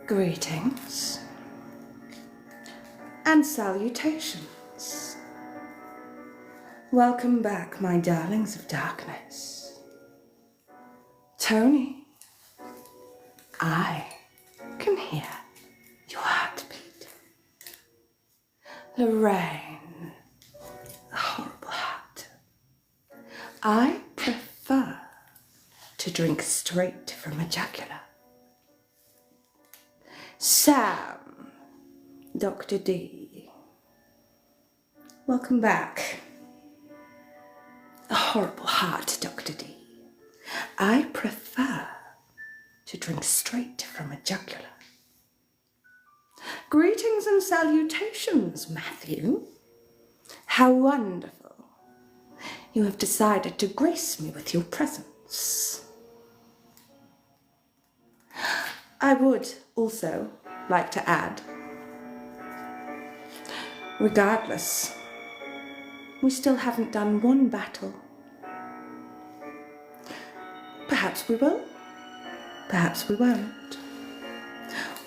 Greetings and salutations. Welcome back, my darlings of darkness. Tony, I can hear your heartbeat. Lorraine, a horrible heart. I prefer to drink straight from a jugular. Sam, Dr. D. Welcome back. A horrible heart, Dr. D. I prefer to drink straight from a jugular. Greetings and salutations, Matthew. How wonderful. You have decided to grace me with your presence. I would also like to add, regardless, we still haven't done one battle. Perhaps we will, perhaps we won't.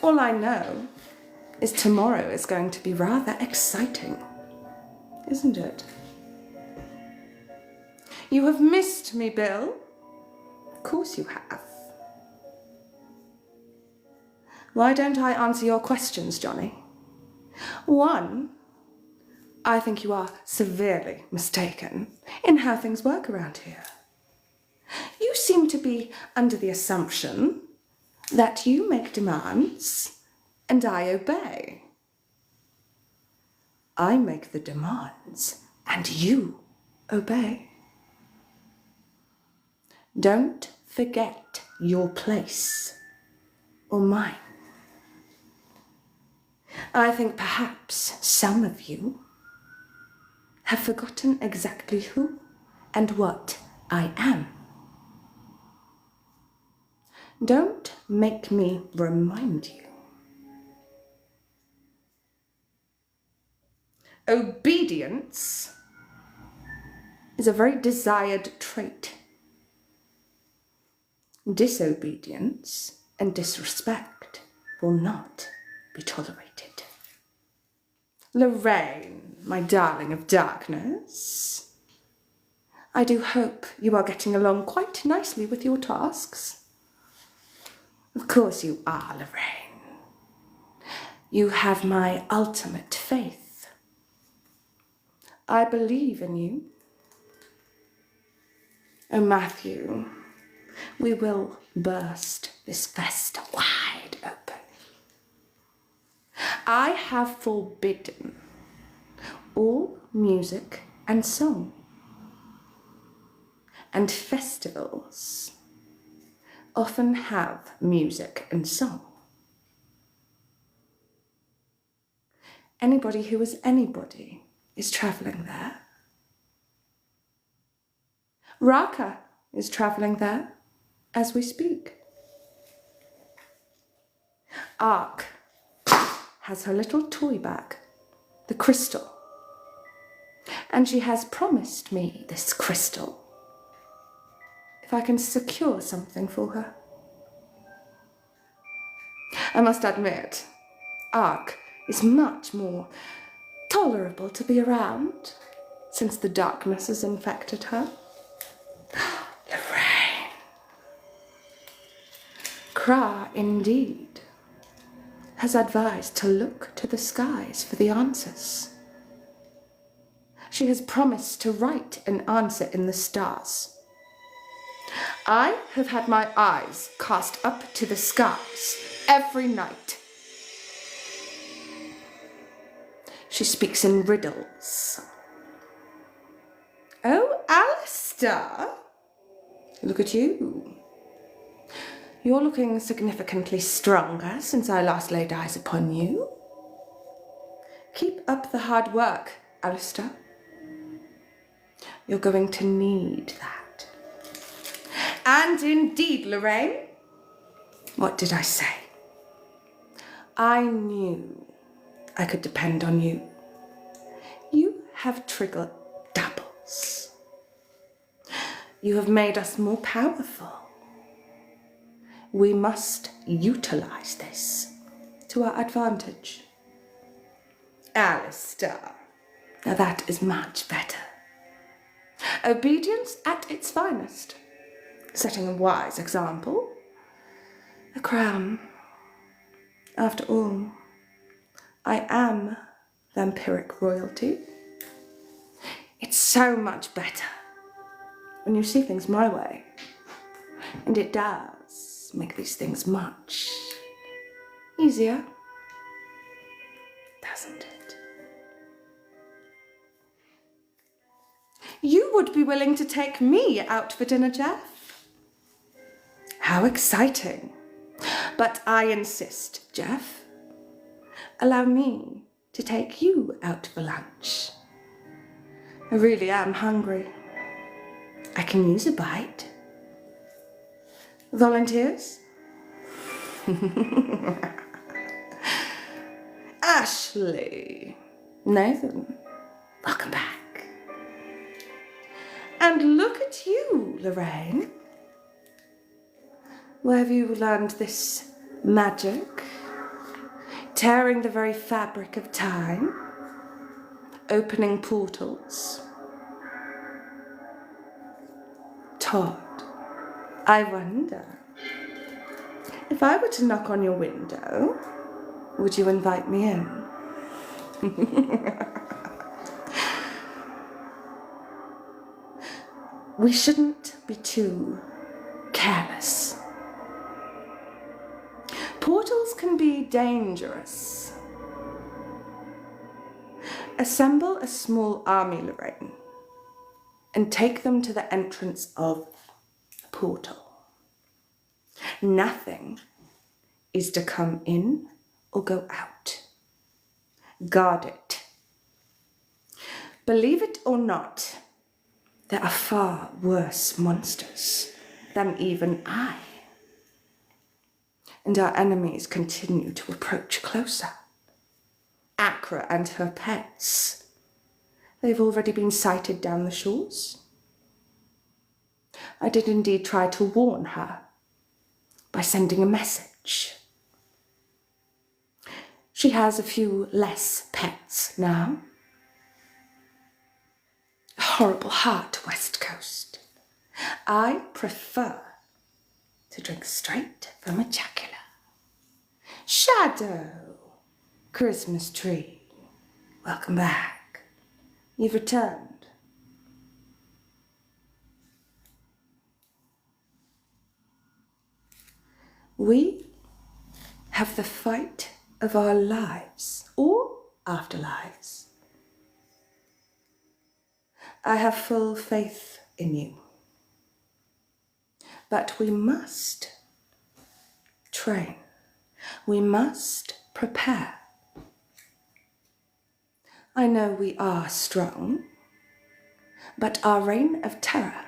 All I know is tomorrow is going to be rather exciting, isn't it? You have missed me, Bill. Of course you have. Why don't I answer your questions, Johnny? One, I think you are severely mistaken in how things work around here. You seem to be under the assumption that you make demands and I obey. I make the demands and you obey. Don't forget your place or mine. I think perhaps some of you have forgotten exactly who and what I am. Don't make me remind you. Obedience is a very desired trait. Disobedience and disrespect will not be tolerated. Lorraine, my darling of darkness, I do hope you are getting along quite nicely with your tasks. Of course you are, Lorraine. You have my ultimate faith. I believe in you. Oh, Matthew, we will burst this fest wide open. I have forbidden all music and song, and festivals often have music and song. Anybody who is anybody is travelling there. Raka is travelling there as we speak. Arak has her little toy bag, the crystal, and she has promised me this crystal if I can secure something for her. I must admit, Arak is much more tolerable to be around since the darkness has infected her. Lorraine. Kara, indeed, has advised to look to the skies for the answers. She has promised to write an answer in the stars. I have had my eyes cast up to the skies every night. She speaks in riddles. Oh, Alistair, look at you. You're looking significantly stronger since I last laid eyes upon you. Keep up the hard work, Alistair. You're going to need that. And indeed, Lorraine, what did I say? I knew I could depend on you. You have triggered doubles. You have made us more powerful. We must utilize this. to our advantage. Alistair. Now that is much better. Obedience at its finest. Setting a wise example. A crown. After all, I am vampiric royalty. It's so much better when you see things my way. And it does make these things much easier, doesn't it? You would be willing to take me out for dinner, Jeff? How exciting. But I insist, Jeff. Allow me to take you out for lunch. I really am hungry. I can use a bite. Volunteers? Ashley. Nathan, welcome back. And look at you, Lorraine. Where have you learned this magic? Tearing the very fabric of time? Opening portals? Todd, I wonder, if I were to knock on your window, would you invite me in? We shouldn't be too careless. Portals can be dangerous. Assemble a small army, Lorraine, and take them to the entrance of the portal. Nothing is to come in or go out. Guard it. Believe it or not, there are far worse monsters than even I. And our enemies continue to approach closer. Akra and her pets. They've already been sighted down the shores. I did indeed try to warn her by sending a message. She has a few less pets now. A horrible heart, West Coast. I prefer to drink straight from a jugular. Shadow, Christmas tree, welcome back. You've returned. We have the fight of our lives, or afterlives. I have full faith in you. But we must train. We must prepare. I know we are strong, but our reign of terror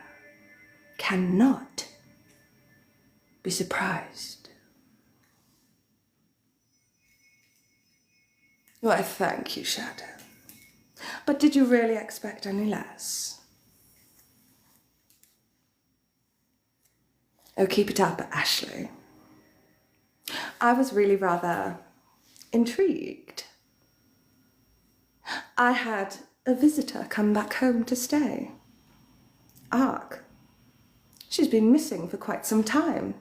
cannot be surprised. Why, thank you, Shadow. But did you really expect any less? Oh, keep it up, Ashley. I was really rather intrigued. I had a visitor come back home to stay. Arak. She's been missing for quite some time.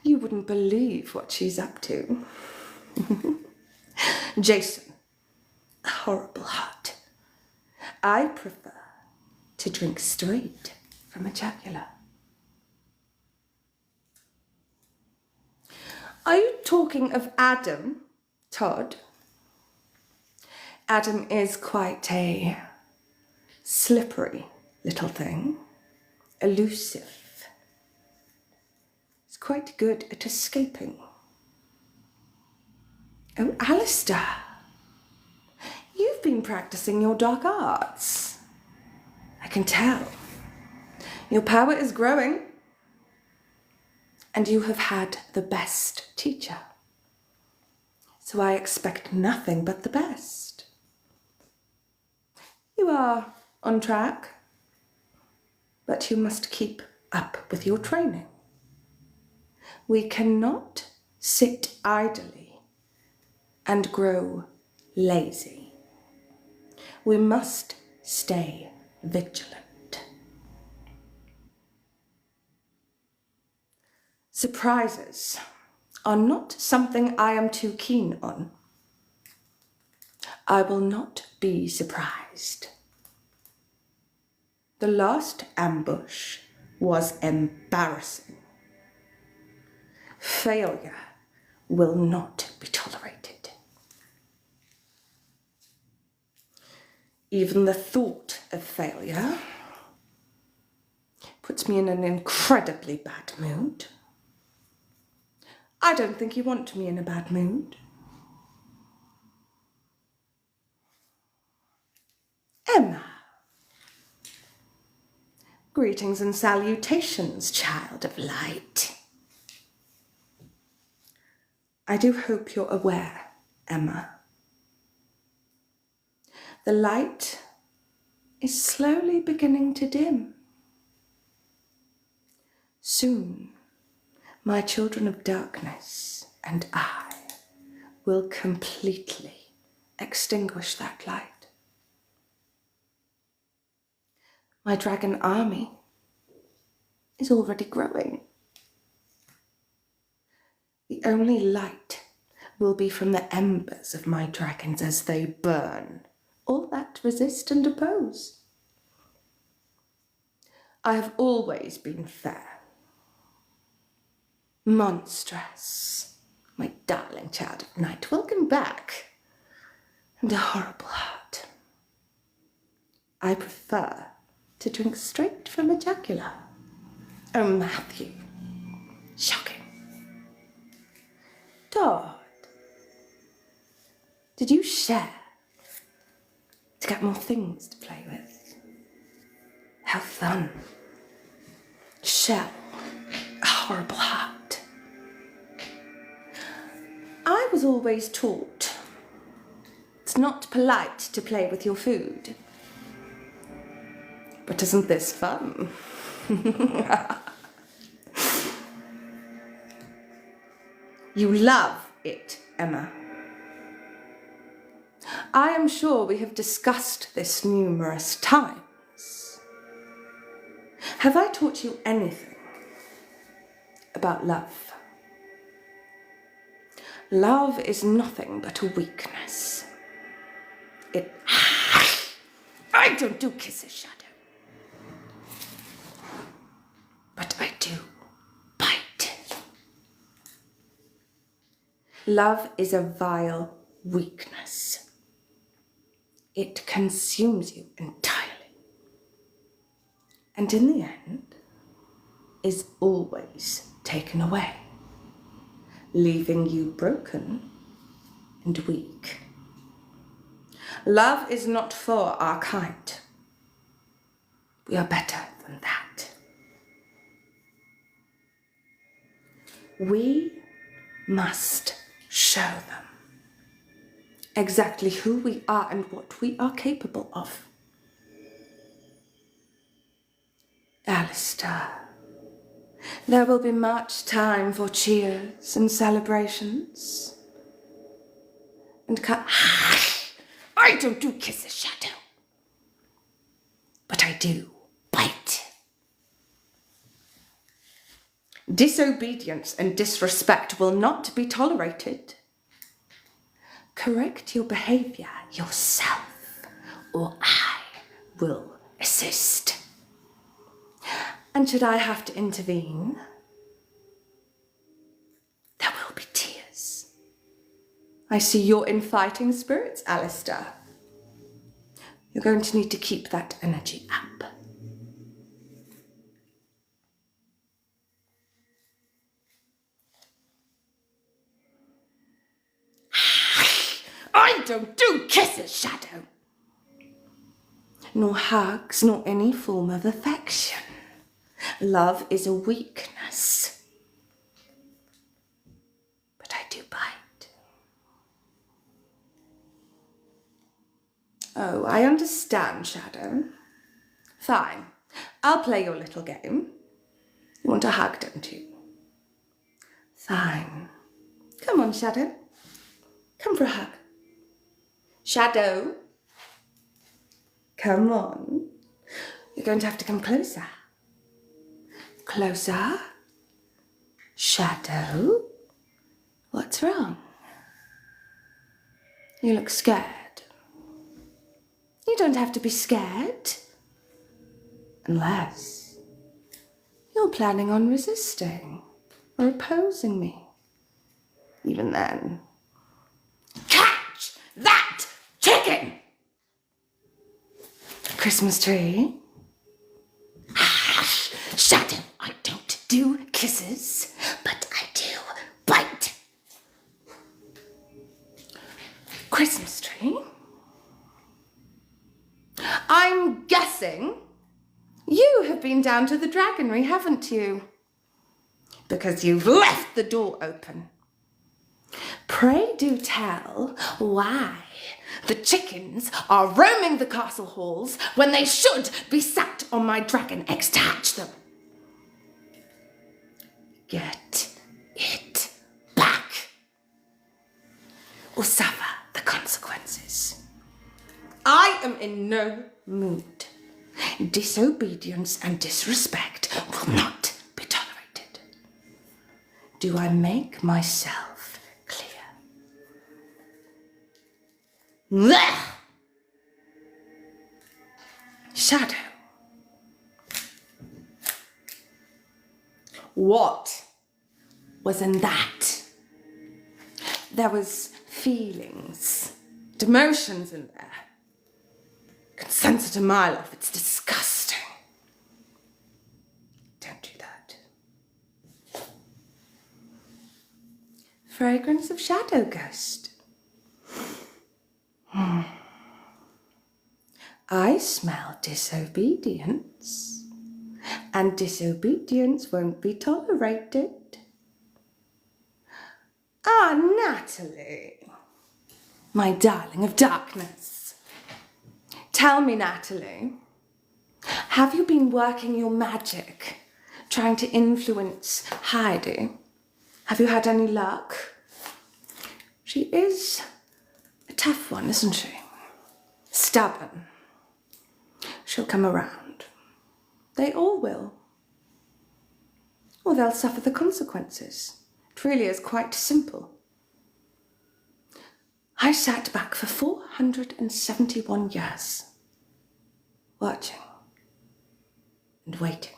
You wouldn't believe what she's up to. Jason, a horrible heart. I prefer to drink straight from a jugular. Are you talking of Adam, Todd? Adam is quite a slippery little thing, elusive. He's quite good at escaping. Oh, Alistair, you've been practicing your dark arts. I can tell. Your power is growing, and you have had the best teacher. So I expect nothing but the best. You are on track, but you must keep up with your training. We cannot sit idly and grow lazy. We must stay vigilant. Surprises are not something I am too keen on. I will not be surprised. The last ambush was embarrassing. Failure will not be tolerated. Even the thought of failure puts me in an incredibly bad mood. I don't think you want me in a bad mood. Emma. Greetings and salutations, child of light. I do hope you're aware, Emma. The light is slowly beginning to dim. Soon, my children of darkness and I will completely extinguish that light. My dragon army is already growing. The only light will be from the embers of my dragons as they burn all that resist and oppose. I have always been fair. Monstrous, my darling child of night, welcome back. And a horrible heart. I prefer to drink straight from a jugular. Oh, Matthew. Shocking. Todd, did you share to get more things to play with? How fun. Shell, a horrible heart. I was always taught it's not polite to play with your food. But isn't this fun? You love it, Emma. I am sure we have discussed this numerous times. Have I taught you anything about love? Love is nothing but a weakness. I don't do kisses, Shadow. But I do bite. Love is a vile weakness. It consumes you entirely. And in the end, is always taken away, leaving you broken and weak. Love is not for our kind. We are better than that. We must show them exactly who we are and what we are capable of. Alistair, there will be much time for cheers and celebrations. And I don't do kisses, Shadow. But I do bite. Disobedience and disrespect will not be tolerated. Correct your behaviour yourself, or I will assist. And should I have to intervene, there will be tears. I see you're in fighting spirits, Alistair. You're going to need to keep that energy up. I don't do kisses, Shadow. Nor hugs, nor any form of affection. Love is a weakness. But I do bite. Oh, I understand, Shadow. Fine. I'll play your little game. You want a hug, don't you? Fine. Come on, Shadow. Come for a hug. Shadow. Come on. You're going to have to come closer. Closer. Shadow. What's wrong? You look scared. You don't have to be scared. Unless you're planning on resisting or opposing me. Even then. Catch that chicken! Christmas tree. Shadow, I don't do kisses, but I do bite. Christmas tree. I'm guessing you have been down to the dragonry, haven't you? Because you've left the door open. Pray do tell why the chickens are roaming the castle halls when they should be sat on my dragon eggs to hatch them. Get it back, or suffer the consequences. I am in no mood. Disobedience and disrespect will not be tolerated. Do I make myself clear? Blech! Shadow. What was in that? There was feelings, emotions in there. Can sense it a mile off. It's disgusting. Don't do that. Fragrance of shadow ghost. I smell disobedience, and disobedience won't be tolerated. Ah, Natalie, my darling of darkness. Tell me, Natalie, have you been working your magic, trying to influence Heidi? Have you had any luck? She is a tough one, isn't she? Stubborn. She'll come around. They all will. Or they'll suffer the consequences. It really is quite simple. I sat back for 471 years, watching and waiting.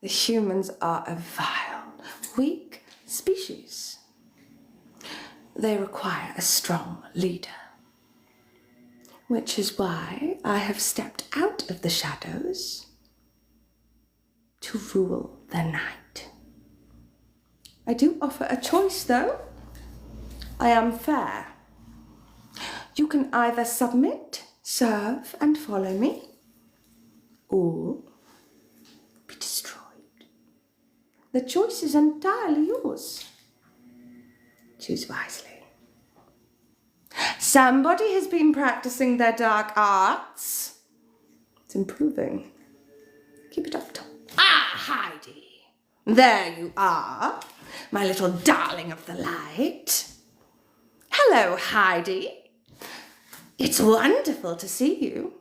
The humans are a vile, weak species. They require a strong leader, which is why I have stepped out of the shadows to rule the night. I do offer a choice, though. I am fair. You can either submit, serve, and follow me, or be destroyed. The choice is entirely yours. Choose wisely. Somebody has been practicing their dark arts. It's improving. Keep it up top. Ah, Heidi. There you are, my little darling of the light. Hello, Heidi. It's wonderful to see you.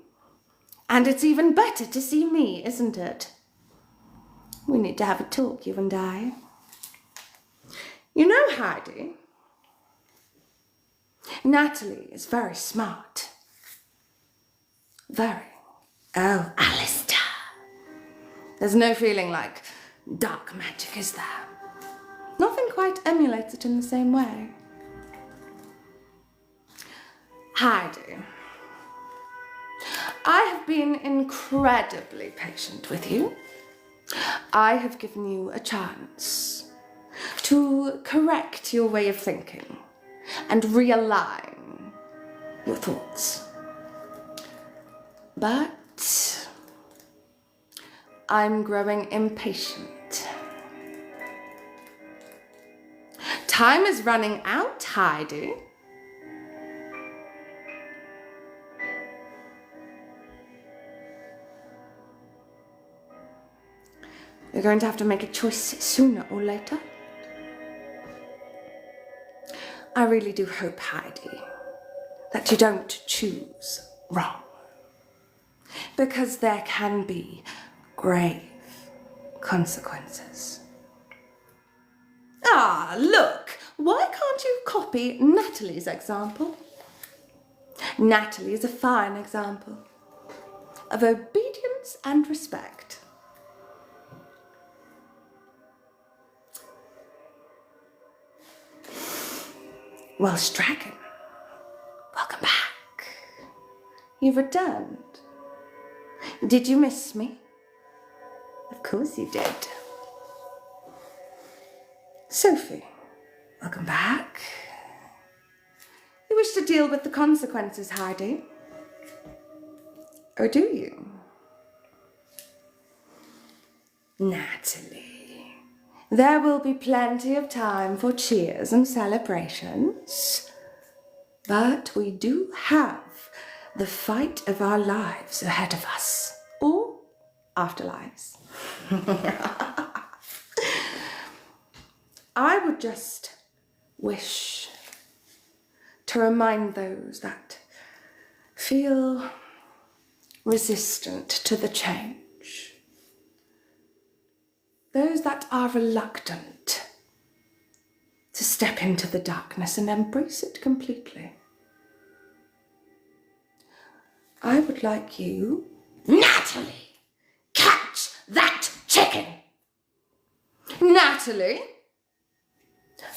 And it's even better to see me, isn't it? We need to have a talk, you and I. You know, Heidi, Natalie is very smart. Very. Oh, Alistair. There's no feeling like dark magic, is there? Nothing quite emulates it in the same way. Heidi, I have been incredibly patient with you. I have given you a chance to correct your way of thinking and realign your thoughts. But I'm growing impatient. Time is running out, Heidi. You're going to have to make a choice sooner or later. I really do hope, Heidi, that you don't choose wrong, because there can be grave consequences. Ah, look, why can't you copy Natalie's example? Natalie is a fine example of obedience and respect. Welsh Dragon, welcome back. You've returned. Did you miss me? Of course you did. Sophie, welcome back. You wish to deal with the consequences, Heidi? Or do you? Natalie, there will be plenty of time for cheers and celebrations, but we do have the fight of our lives ahead of us, or afterlives. I would just wish to remind those that feel resistant to the change, those that are reluctant to step into the darkness and embrace it completely. I would like you, Natalie, catch that chicken! Natalie,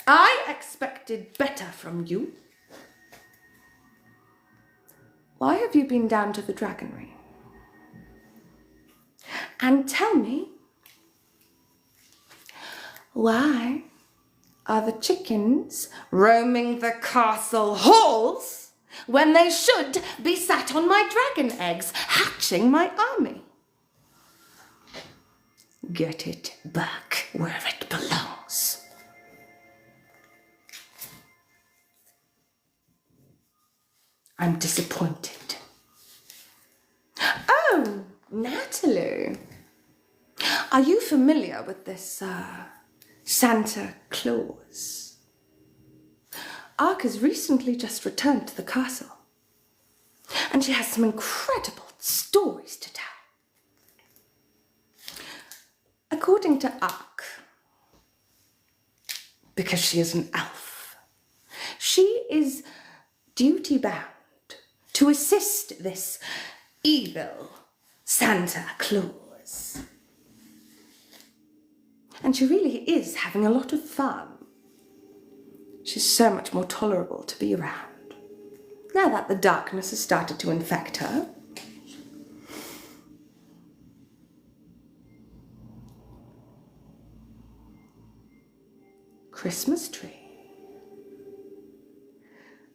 I expected better from you. Why have you been down to the dragonry? And tell me, why are the chickens roaming the castle halls when they should be sat on my dragon eggs, hatching my army? Get it back where it belongs. I'm disappointed. Oh, Natalie, are you familiar with this Santa Claus? Arak has recently just returned to the castle, and she has some incredible stories to tell. According to Arak, because she is an elf, she is duty-bound to assist this evil Santa Claus. And she really is having a lot of fun. She's so much more tolerable to be around, now that the darkness has started to infect her. Christmas tree.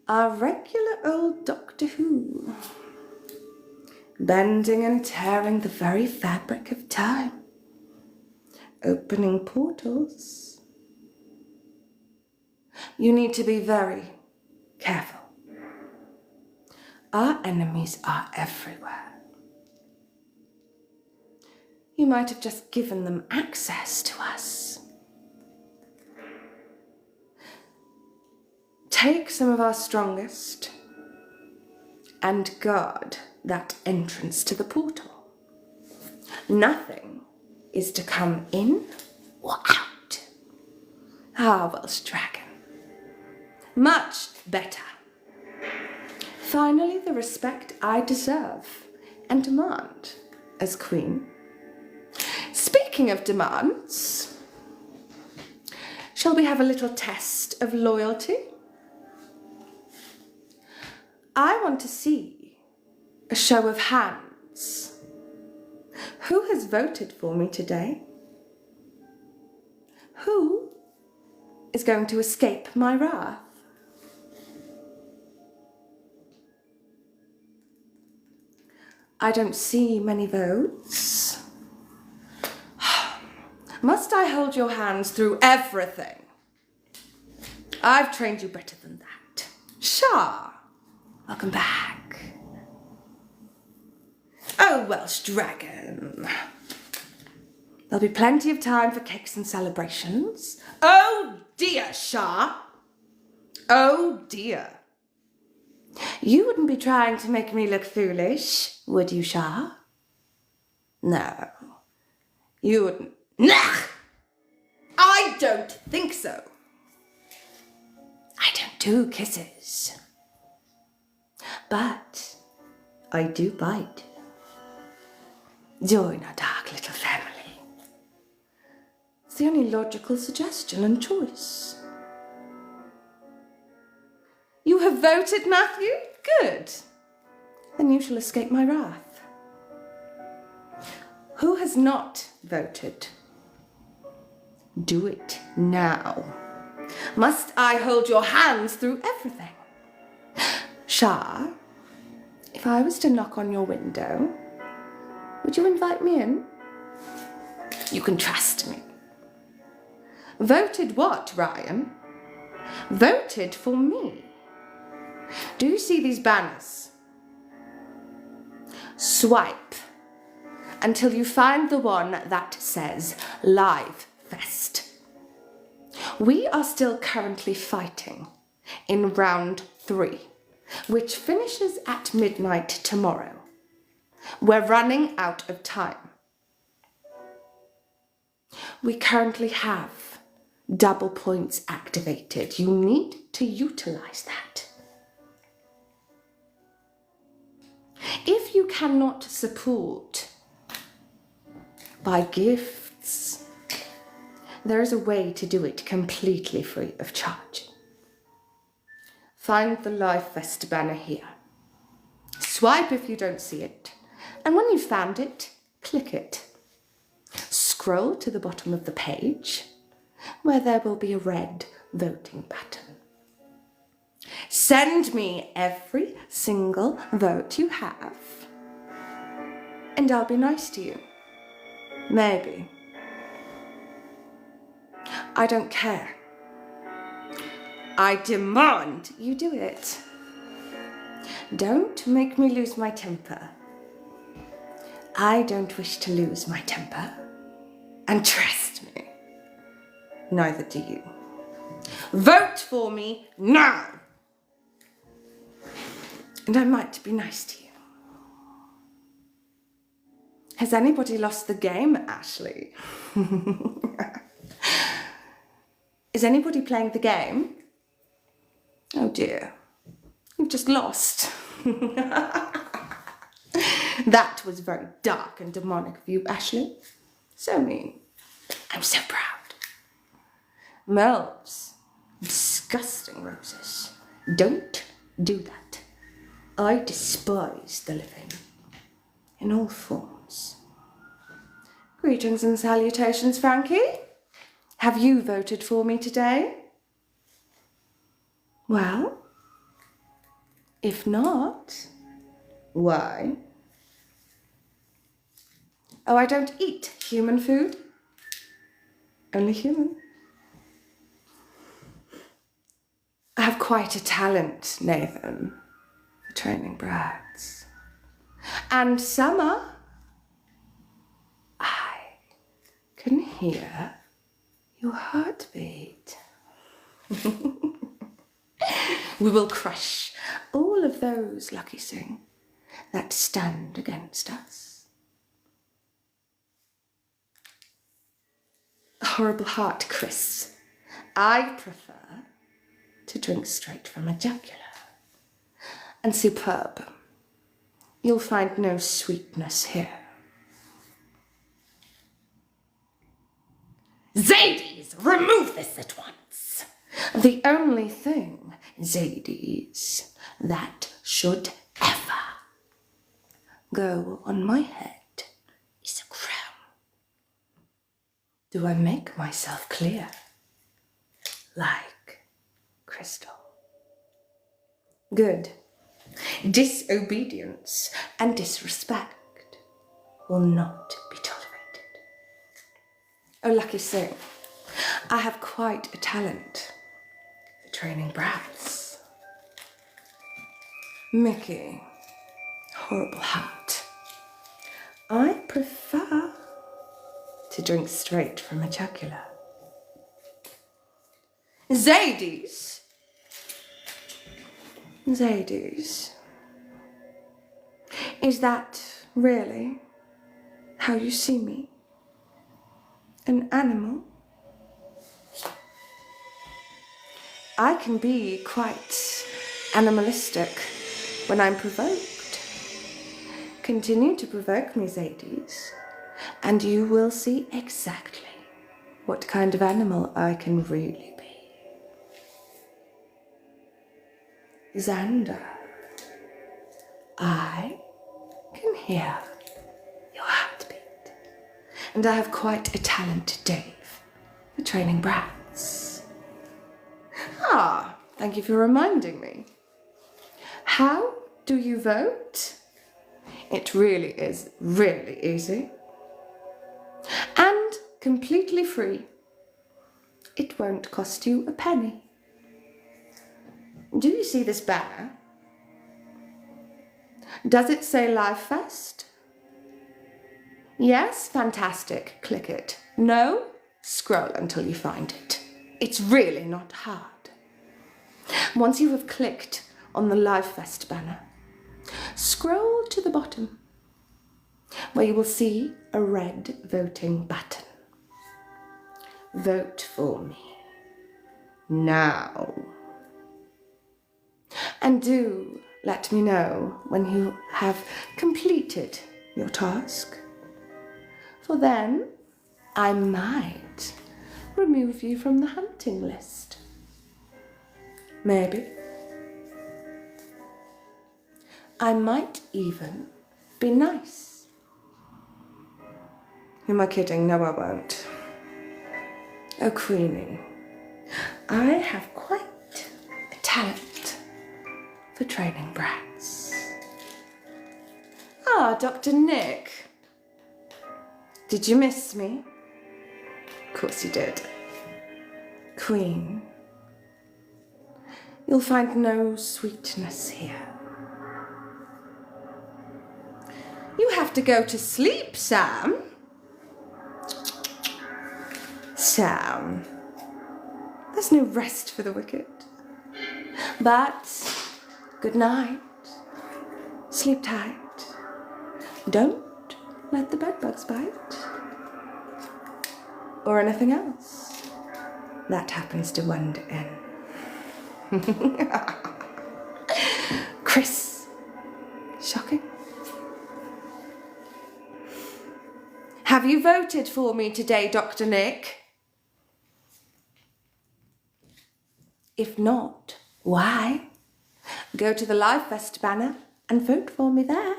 Our regular old Doctor Who, bending and tearing the very fabric of time, opening portals. You need to be very careful. Our enemies are everywhere. You might have just given them access to us. Take some of our strongest and guard that entrance to the portal. Nothing is to come in or out. Ah, Welsh Dragon. Much better. Finally, the respect I deserve and demand as Queen. Speaking of demands, shall we have a little test of loyalty? I want to see a show of hands. Who has voted for me today? Who is going to escape my wrath? I don't see many votes. Must I hold your hands through everything? I've trained you better than that. Shah, welcome back. Oh, Welsh Dragon. There'll be plenty of time for cakes and celebrations. Oh dear, Shah. Oh dear. You wouldn't be trying to make me look foolish, would you, Shah? No, you wouldn't. Nah! I don't think so. I don't do kisses. But I do bite. Join our dark little family. It's the only logical suggestion and choice. You have voted, Matthew? Good. Then you shall escape my wrath. Who has not voted? Do it now. Must I hold your hands through everything? Shah, if I was to knock on your window, would you invite me in? You can trust me. Voted what, Ryan? Voted for me. Do you see these banners? Swipe until you find the one that says Live Fest. We are still currently fighting in round 3, which finishes at midnight tomorrow. We're running out of time. We currently have double points activated. You need to utilize that. If you cannot support by gifts, there is a way to do it completely free of charge. Find the Live Fest banner here. Swipe if you don't see it, and when you've found it, click it. Scroll to the bottom of the page, where there will be a red voting button. Send me every single vote you have, and I'll be nice to you. Maybe. I don't care. I demand you do it. Don't make me lose my temper. I don't wish to lose my temper. And trust me, neither do you. Vote for me now! And I might be nice to you. Has anybody lost the game, Ashley? Is anybody playing the game? Oh dear, you've just lost. That was very dark and demonic of you, Ashley. So mean. I'm so proud. Melves, disgusting roses. Don't do that. I despise the living in all forms. Greetings and salutations, Frankie. Have you voted for me today? Well, if not, why? Oh, I don't eat human food. Only human. I have quite a talent, Nathan, for training brides. And Summer, I can hear your heartbeat. We will crush all of those, Lucky Sing, that stand against us. Horrible heart, Chris. I prefer to drink straight from a jugular. And superb. You'll find no sweetness here. Zades, remove this at once. The only thing, Zades, that should ever go on my head is a crown. Do I make myself clear? Like crystal. Good. Disobedience and disrespect will not be tolerated. Oh, Lucky Sing, I have quite a talent for training brats. Mickey, horrible heart. I prefer to drink straight from a jugular. Zades, Zadie's, is that really how you see me? An animal? I can be quite animalistic when I'm provoked. Continue to provoke me, Zadie's, and you will see exactly what kind of animal I can really be. Xander, I can hear your heartbeat, and I have quite a talent, Dave, for training brats. Ah, thank you for reminding me. How do you vote? It really is really easy. And completely free. It won't cost you a penny. Do you see this banner? Does it say Live Fest? Yes, fantastic. Click it. No? Scroll until you find it. It's really not hard. Once you have clicked on the Live Fest banner, scroll to the bottom where you will see a red voting button. Vote for me now. And do let me know when you have completed your task, for then I might remove you from the hunting list. Maybe. I might even be nice. Am I kidding? No, I won't. Oh, Queenie, I have quite a talent for training brats. Ah, Dr. Nick. Did you miss me? Of course you did. Queen, you'll find no sweetness here. You have to go to sleep, Sam. Sam, there's no rest for the wicked. But good night. Sleep tight. Don't let the bedbugs bite. Or anything else that happens to wander in. Chris. Shocking. Have you voted for me today, Dr. Nick? If not, why? Go to the Live Fest banner and vote for me there.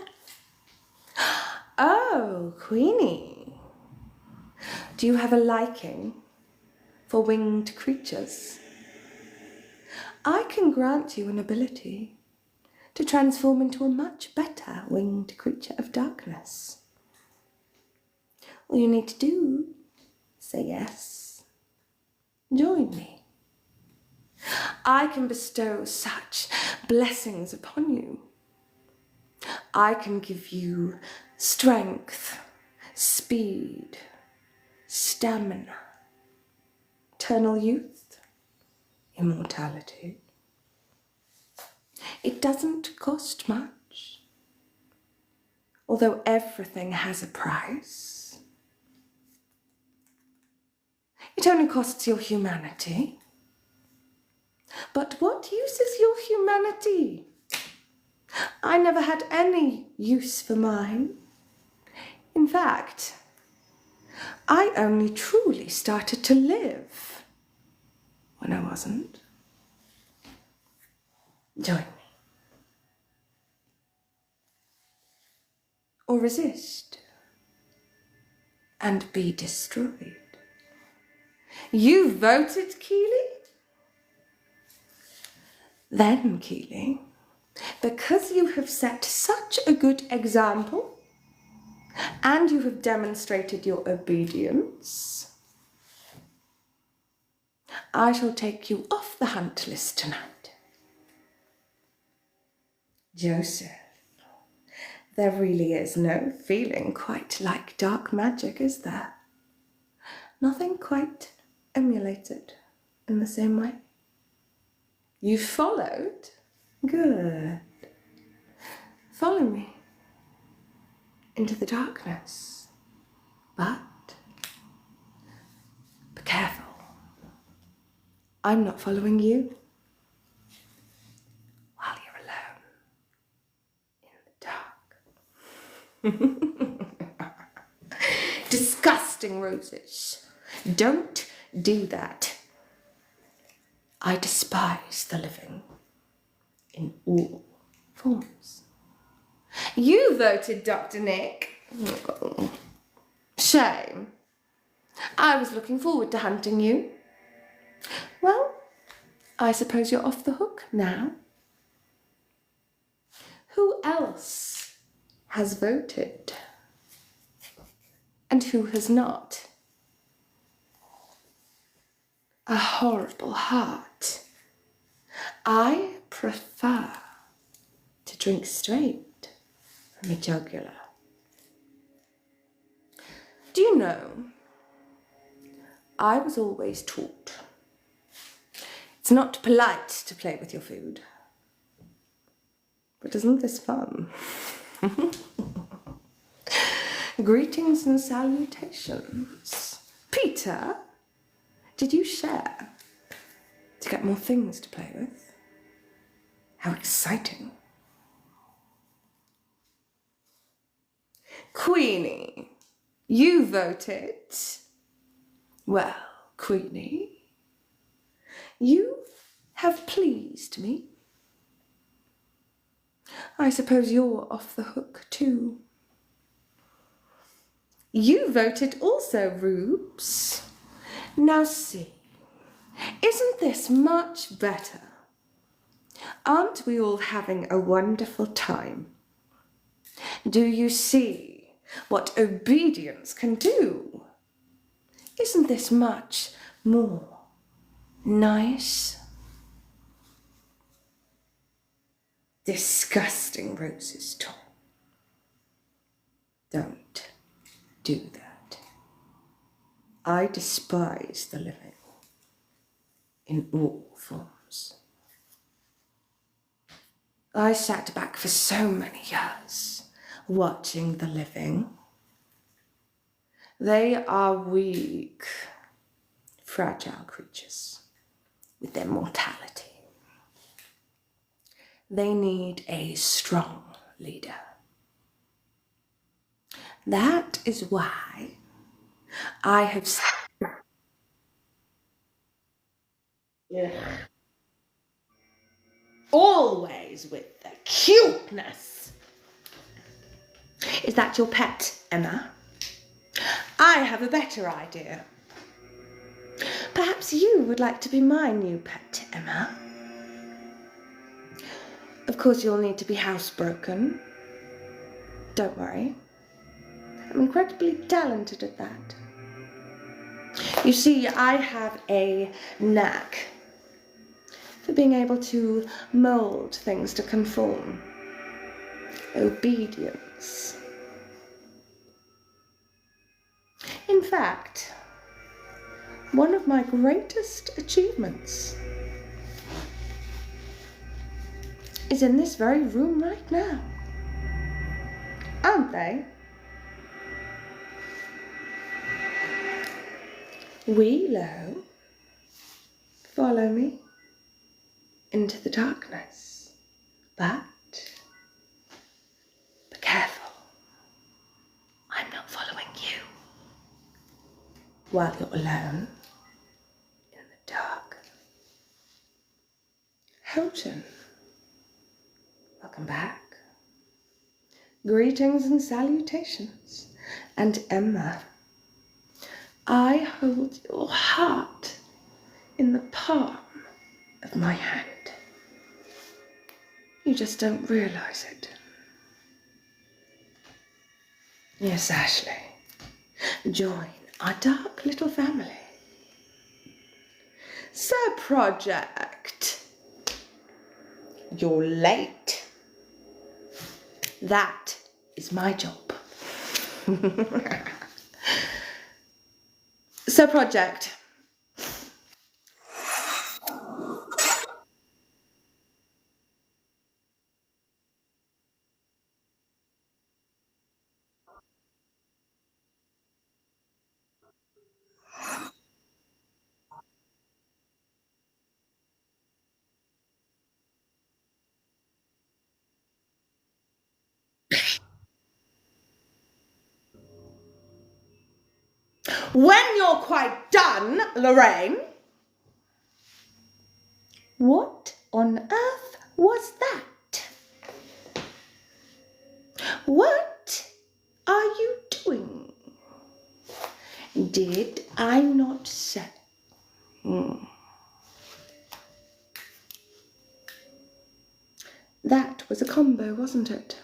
Oh, Queenie. Do you have a liking for winged creatures? I can grant you an ability to transform into a much better winged creature of darkness. All you need to do is say yes. Join me. I can bestow such blessings upon you. I can give you strength, speed, stamina, eternal youth, immortality. It doesn't cost much, although everything has a price. It only costs your humanity. But what use is your humanity? I never had any use for mine. In fact, I only truly started to live when I wasn't. Join me. Or resist and be destroyed. You voted, Keeley? Then, Keeley, because you have set such a good example and you have demonstrated your obedience, I shall take you off the hunt list tonight. Joseph, there really is no feeling quite like dark magic, is there? Nothing quite emulated in the same way. You followed Good. Follow me into the darkness, but be careful. I'm not following you while you're alone in the dark. Disgusting roses. Don't do that. I despise the living in all forms. You voted Dr. Nick. Oh, shame. I was looking forward to hunting you. Well, I suppose you're off the hook now. Who else has voted? And who has not? A horrible heart. I prefer to drink straight from a jugular. Do you know, I was always taught it's not polite to play with your food. But isn't this fun? Greetings and salutations. Peter, did you share to get more things to play with? How exciting. Queenie, you voted. Well, Queenie, you have pleased me. I suppose you're off the hook too. You voted also, Rubes. Now see, isn't this much better? Aren't we all having a wonderful time? Do you see what obedience can do? Isn't this much more nice? Disgusting roses, Tom. Don't do that. I despise the living in all forms. I sat back for so many years watching the living. They are weak, fragile creatures with their mortality. They need a strong leader. That is why I have always with the cuteness. Is that your pet, Emma? I have a better idea. Perhaps you would like to be my new pet, Emma. Of course, you'll need to be housebroken. Don't worry. I'm incredibly talented at that. You see, I have a knack for being able to mold things to conform. Obedience. In fact, one of my greatest achievements is in this very room right now. Aren't they? Willow, follow me into the darkness, but be careful. I'm not following you while you're alone in the dark. Houghton, welcome back. Greetings and salutations. And Emma, I hold your heart in the palm of my hand. You just don't realize it. Yes, Ashley, join our dark little family. Sir Project, you're late. That is my job. Sir Project. When you're quite done, Lorraine. What on earth was that? What are you doing? Did I not say? That was a combo, wasn't it?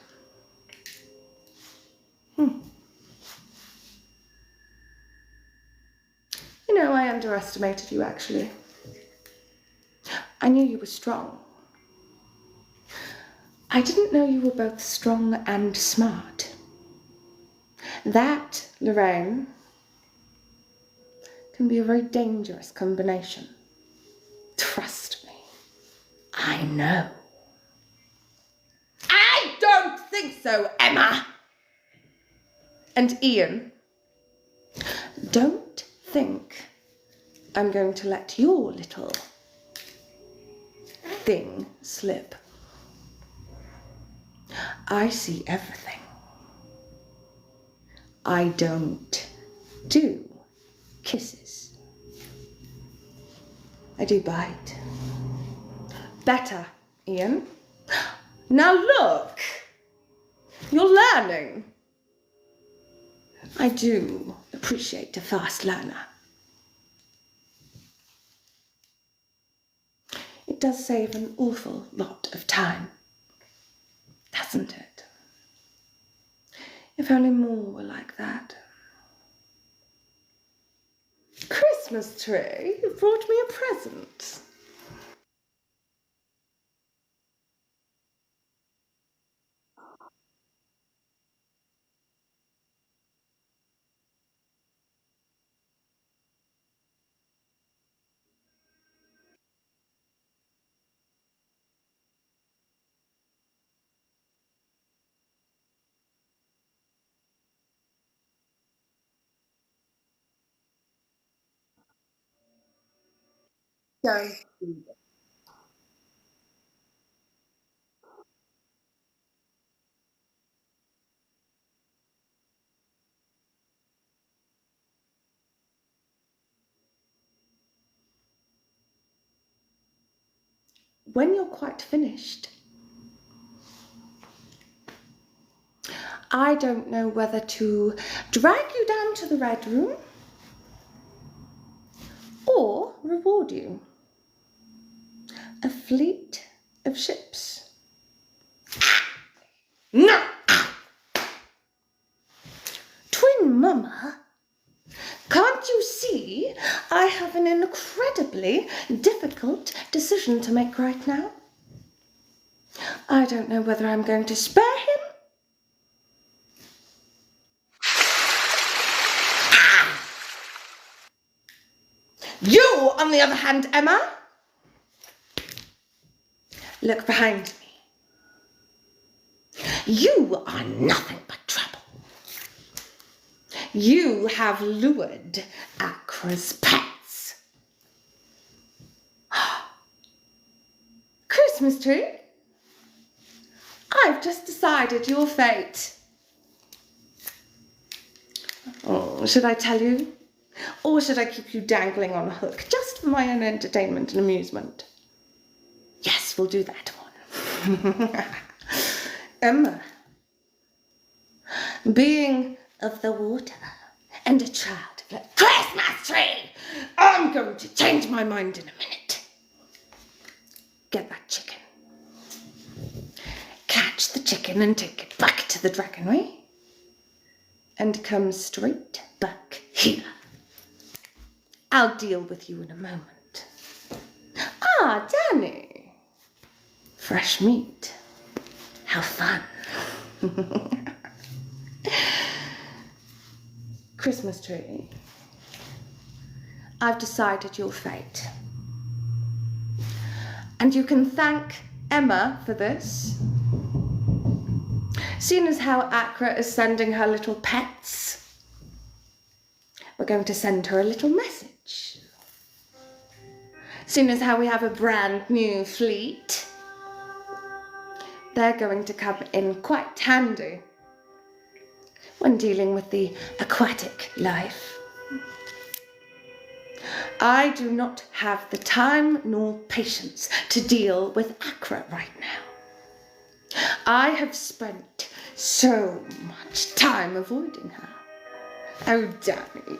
You know, I underestimated you, actually. I knew you were strong. I didn't know you were both strong and smart. That, Lorraine, can be a very dangerous combination. Trust me. I know. I don't think so, Emma! And Ian, don't think I'm going to let your little thing slip. I see everything. I don't do kisses. I do bite. Better, Ian. Now look! You're learning. I do appreciate a fast learner. It does save an awful lot of time, doesn't it? If only more were like that. Christmas tree, you brought me a present. Don't do that. When you're quite finished, I don't know whether to drag you down to the Red Room or reward you. A fleet of ships. No! Twin Mama, can't you see I have an incredibly difficult decision to make right now? I don't know whether I'm going to spare him. You, on the other hand, Emma, look behind me. You are nothing but trouble. You have lured Akra's pets. Christmas tree, I've just decided your fate. Oh, should I tell you? Or should I keep you dangling on a hook just for my own entertainment and amusement? Yes, we'll do that one. Emma, being of the water and a child of the Christmas tree, I'm going to change my mind in a minute. Get that chicken. Catch the chicken and take it back to the dragonry. And come straight back here. I'll deal with you in a moment. Ah, Danny. Fresh meat. How fun. Christmas tree. I've decided your fate. And you can thank Emma for this. Seeing as how Akra is sending her little pets, we're going to send her a little message. Seeing as how we have a brand new fleet, they're going to come in quite handy when dealing with the aquatic life. I do not have the time nor patience to deal with Accra right now. I have spent so much time avoiding her. Oh, Danny,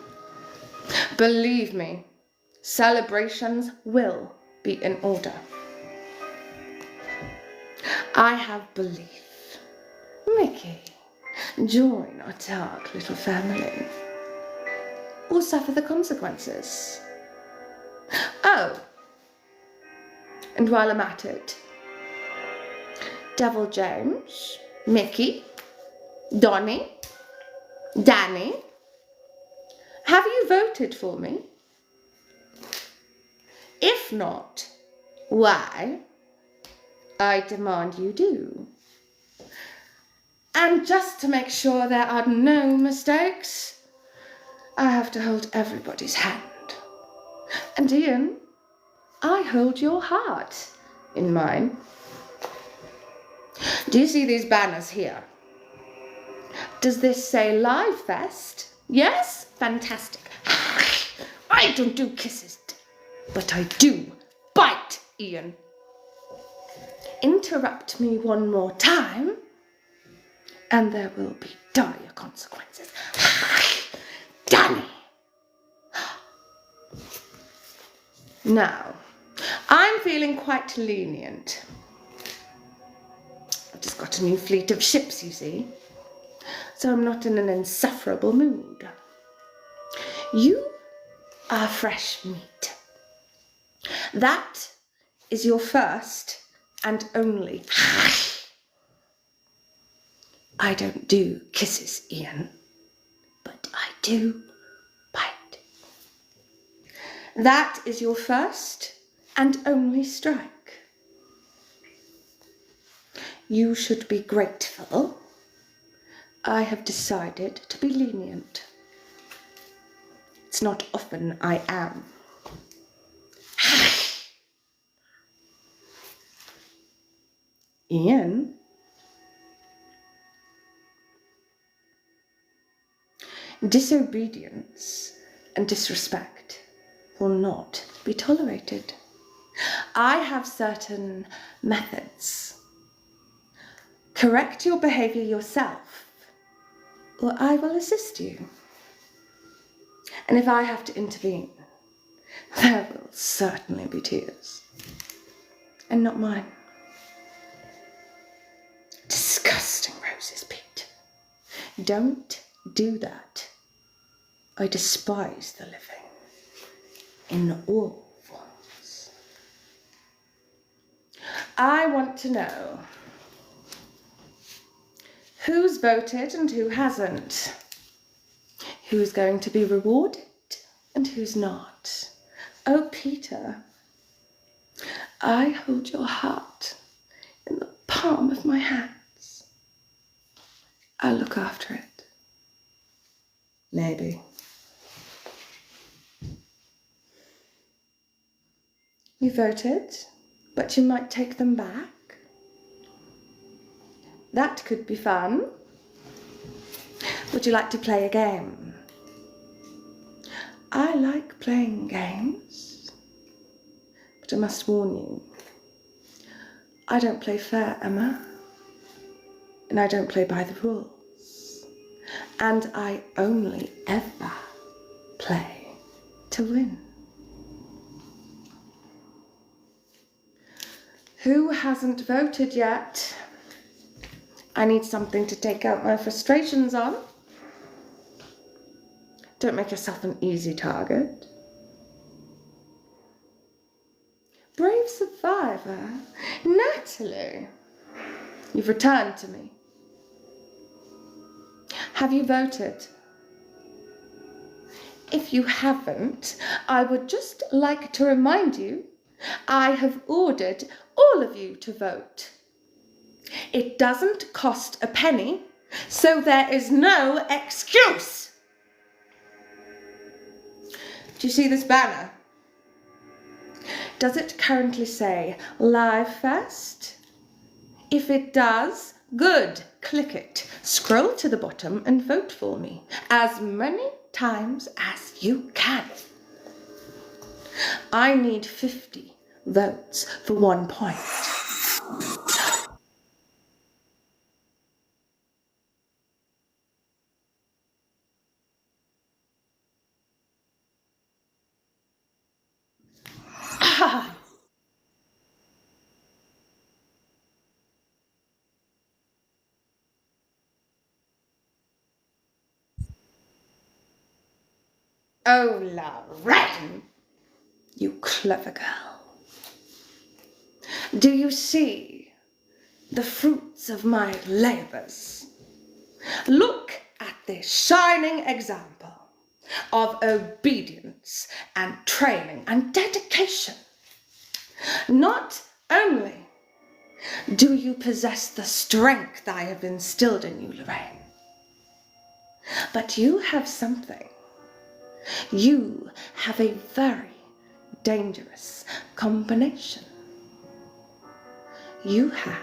believe me, celebrations will be in order. I have belief. Mickey, join our dark little family, or suffer the consequences. Oh, and while I'm at it, Devil James, Mickey, Donnie, Danny, have you voted for me? If not, why? I demand you do. And just to make sure there are no mistakes, I have to hold everybody's hand. And Ian, I hold your heart in mine. Do you see these banners here? Does this say Live Fest? Yes? Fantastic. I don't do kisses, but I do bite, Ian. Interrupt me one more time, and there will be dire consequences. Danny! Now, I'm feeling quite lenient. I've just got a new fleet of ships, you see, so I'm not in an insufferable mood. You are fresh meat. That is your first and only. I don't do kisses, Ian, but I do bite. That is your first and only strike. You should be grateful. I have decided to be lenient. It's not often I am. Ian? Disobedience and disrespect will not be tolerated. I have certain methods. Correct your behaviour yourself, or I will assist you. And if I have to intervene, there will certainly be tears. And not mine. Disgusting roses, Pete. Don't do that. I despise the living in all forms. I want to know who's voted and who hasn't. Who's going to be rewarded and who's not. Oh, Peter, I hold your heart in the palm of my hands. I'll look after it. Maybe. You voted, but you might take them back. That could be fun. Would you like to play a game? I like playing games, but I must warn you, I don't play fair, Emma, and I don't play by the rules, and I only ever play to win. Who hasn't voted yet? I need something to take out my frustrations on. Don't make yourself an easy target. Brave survivor, Natalie, you've returned to me. Have you voted? If you haven't, I would just like to remind you, I have ordered all of you to vote. It doesn't cost a penny, so there is no excuse. Do you see this banner? Does it currently say Live Fest? If it does, good, click it. Scroll to the bottom and vote for me as many times as you can. I need 50 votes for 1 point. Oh, Lorraine, you clever girl. Do you see the fruits of my labours? Look at this shining example of obedience and training and dedication. Not only do you possess the strength I have instilled in you, Lorraine, but you have something. You have a very dangerous combination. You have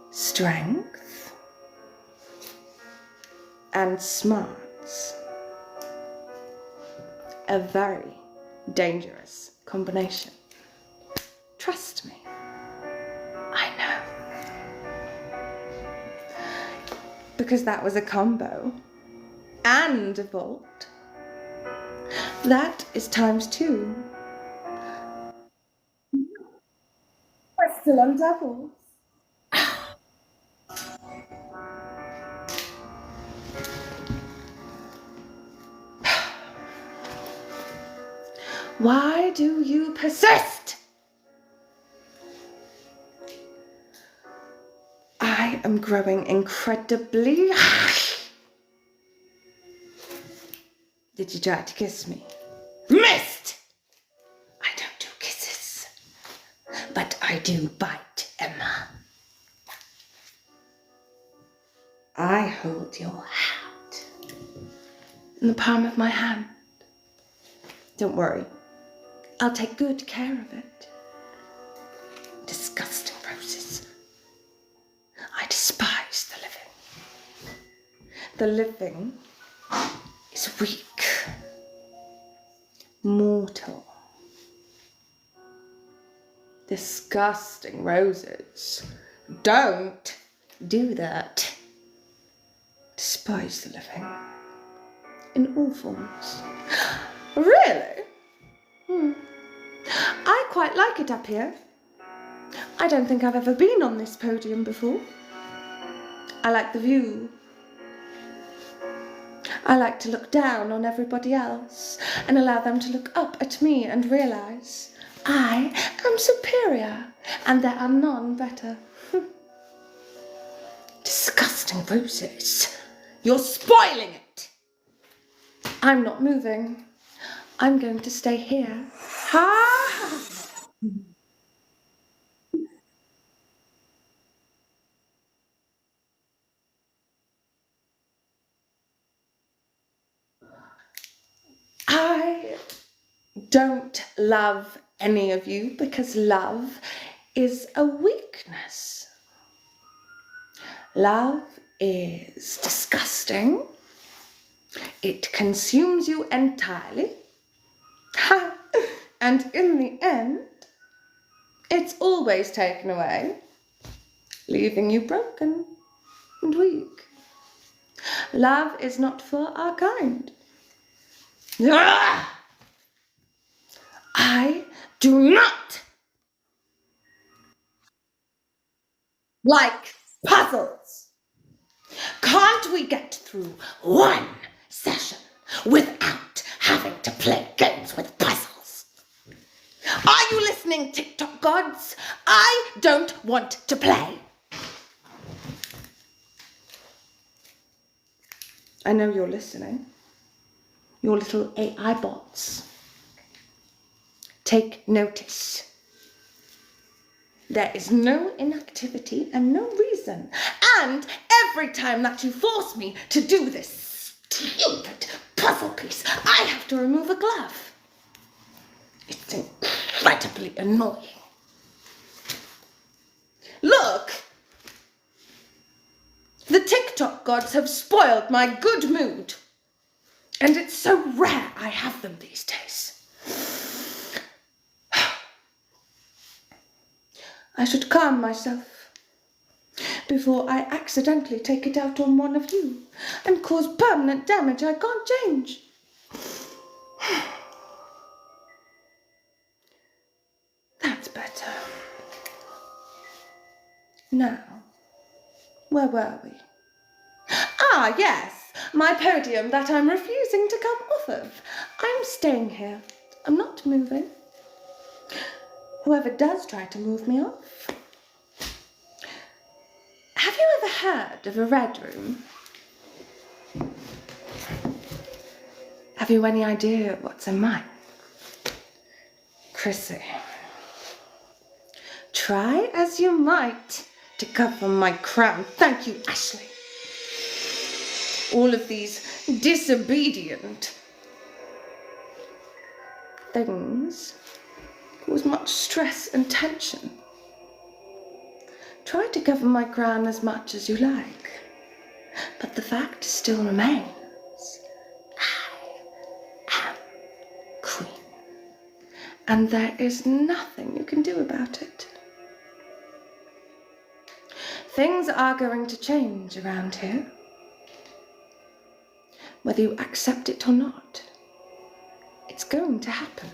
strength and smarts. A very dangerous combination. Trust me, I know. Because that was a combo and a vault. That is ×2. We're still on doubles. Why do you persist? I am growing incredibly. Did you try to kiss me? Missed! I don't do kisses, but I do bite, Emma. I hold your hat in the palm of my hand. Don't worry, I'll take good care of it. Disgusting roses. I despise the living. The living is weak, mortal. Disgusting roses. Don't do that. Despise the living in all forms. Really? I quite like it up here. I don't think I've ever been on this podium before. I like the view. I like to look down on everybody else and allow them to look up at me and realise I am superior and there are none better. Disgusting roses. You're spoiling it. I'm not moving. I'm going to stay here. Ha! I don't love any of you because love is a weakness. Love is disgusting. It consumes you entirely. And in the end, it's always taken away, leaving you broken and weak. Love is not for our kind. I do not like puzzles. Can't we get through one session without having to play games with puzzles? Are you listening, TikTok gods? I don't want to play. I know you're listening. Your little AI bots. Take notice. There is no inactivity and no reason. And every time that you force me to do this stupid puzzle piece, I have to remove a glove. It's incredibly annoying. Look! The TikTok gods have spoiled my good mood. And it's so rare I have them these days. I should calm myself before I accidentally take it out on one of you and cause permanent damage I can't change. That's better. Now, where were we? Ah, yes, my podium that I'm refusing to come off of. I'm staying here. I'm not moving. Whoever does try to move me off. Have you ever heard of a red room? Have you any idea what's in mine? Chrissy, try as you might to cover my crown. Thank you, Ashley. All of these disobedient things cause much stress and tension. Try to cover my crown as much as you like, but the fact still remains. I am queen, and there is nothing you can do about it. Things are going to change around here, whether you accept it or not. It's going to happen.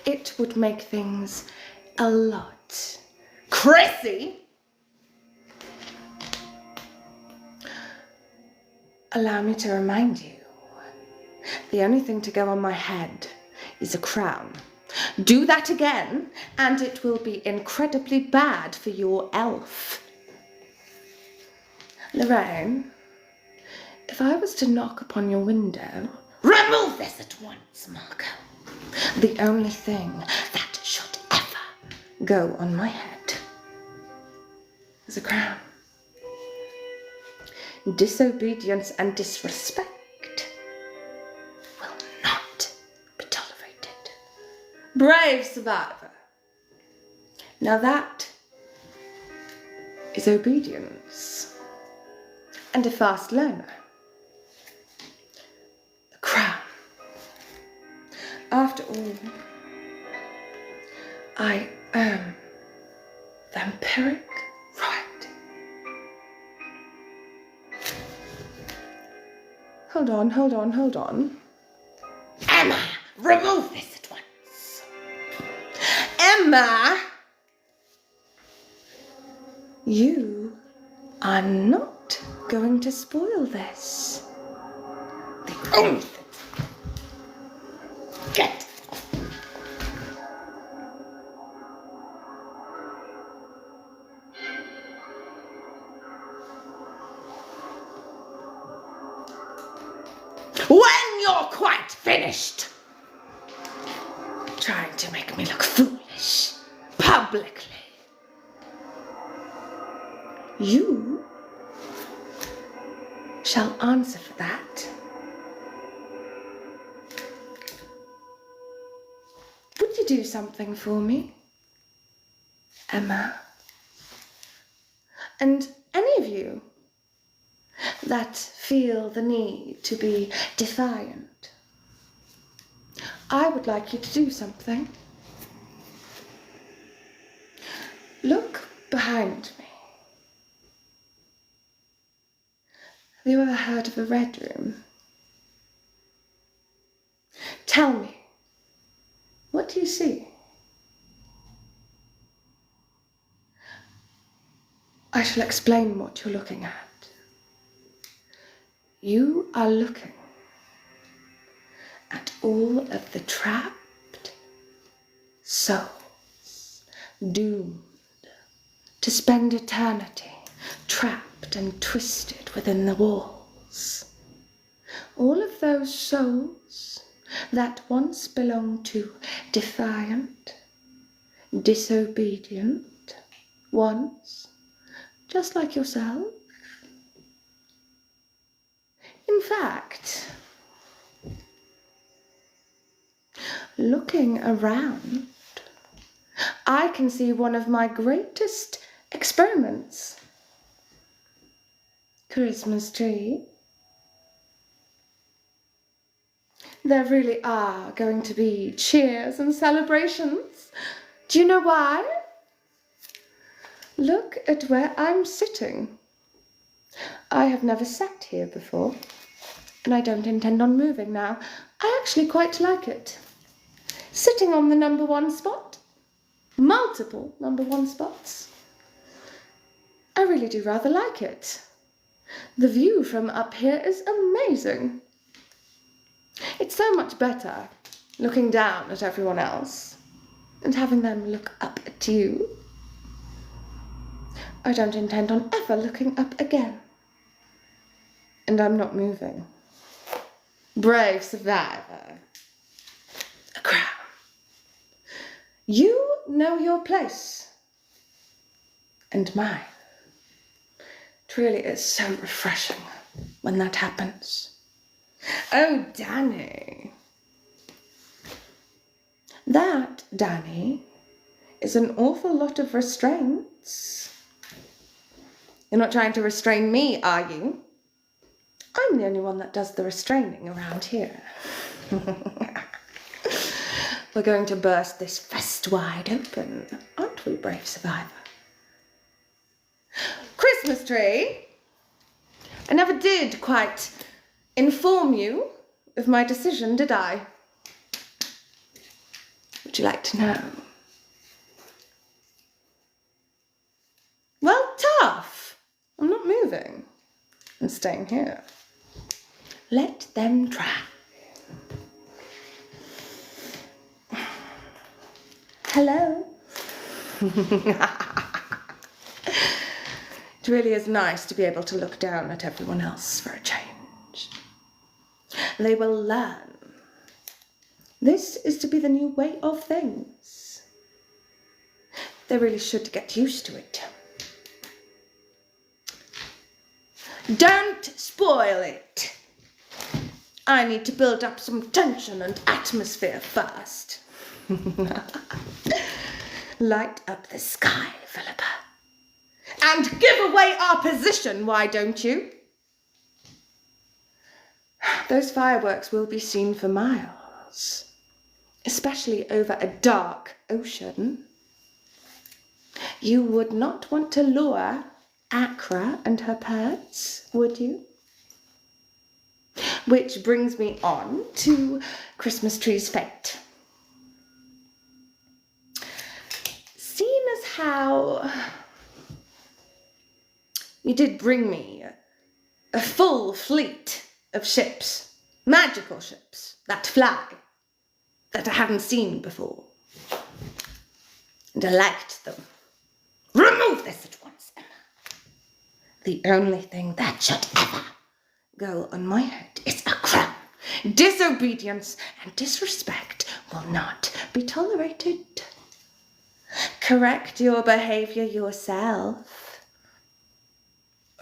It would make things a lot. Chrissy! Allow me to remind you, the only thing to go on my head is a crown. Do that again, and it will be incredibly bad for your elf. Lorraine, if I was to knock upon your window... Remove this at once, Marco. The only thing that should ever go on my head is a crown. Disobedience and disrespect will not be tolerated. Brave survivor. Now that is obedience and a fast learner. The crown. After all, I am vampiric royalty. Hold on. Emma, remove this at once. Emma! You are not going to spoil this. The only thing. Get off. When you're quite finished trying to make me look foolish publicly, you shall answer for that. Would you do something for me, Emma? And any of you that feel the need to be defiant, I would like you to do something. Look behind me. Have you ever heard of a red room? Tell me, what do you see? I shall explain what you're looking at. You are looking at all of the trapped souls, doomed to spend eternity trapped and twisted within the walls. All of those souls that once belonged to defiant, disobedient ones, just like yourself. In fact, looking around, I can see one of my greatest experiments. Christmas tree. There really are going to be cheers and celebrations Do you know why? Look at where I'm sitting. I have never sat here before, and I don't intend on moving now. I actually quite like it. Sitting on the number 1 spot, multiple number 1 spots. I really do rather like it. The view from up here is amazing. It's so much better looking down at everyone else and having them look up at you. I don't intend on ever looking up again. And I'm not moving. Brave survivor. A crown. You know your place. And mine. It really is so refreshing when that happens. Oh, Danny. That, Danny, is an awful lot of restraints. You're not trying to restrain me, are you? I'm the only one that does the restraining around here. We're going to burst this fest wide open, aren't we, brave survivor? Christmas tree! I never did quite inform you of my decision, did I? Would you like to know? Well, tough. I'm not moving. I'm staying here. Let them try. Hello. It really is nice to be able to look down at everyone else for a change. They will learn. This is to be the new way of things. They really should get used to it. Don't spoil it. I need to build up some tension and atmosphere first. Light up the sky, Philippa. And give away our position, why don't you? Those fireworks will be seen for miles, especially over a dark ocean. You would not want to lure Akra and her pets, would you? Which brings me on to Christmas tree's fate. Seeing as how you did bring me a full fleet of ships, magical ships that fly, that I haven't seen before, and I liked them. Remove this at once, Emma. The only thing that should ever go on my head is a crown. Disobedience and disrespect will not be tolerated. Correct your behavior yourself,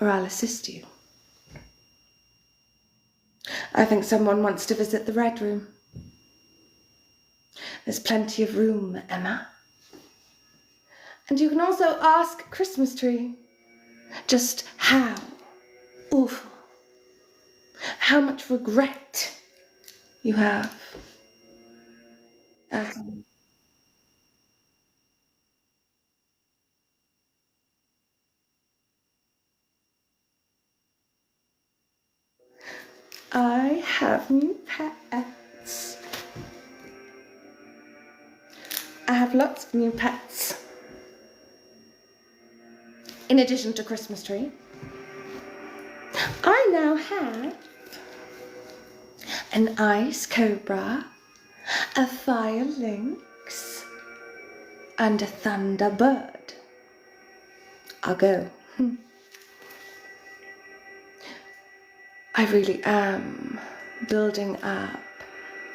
or I'll assist you. I think someone wants to visit the Red Room. There's plenty of room, Emma. And you can also ask Christmas Tree just how awful, how much regret you have. I have new pets. I have lots of new pets. In addition to Christmas Tree, I now have an ice cobra, a fire lynx, and a thunderbird. I'll go. I really am building up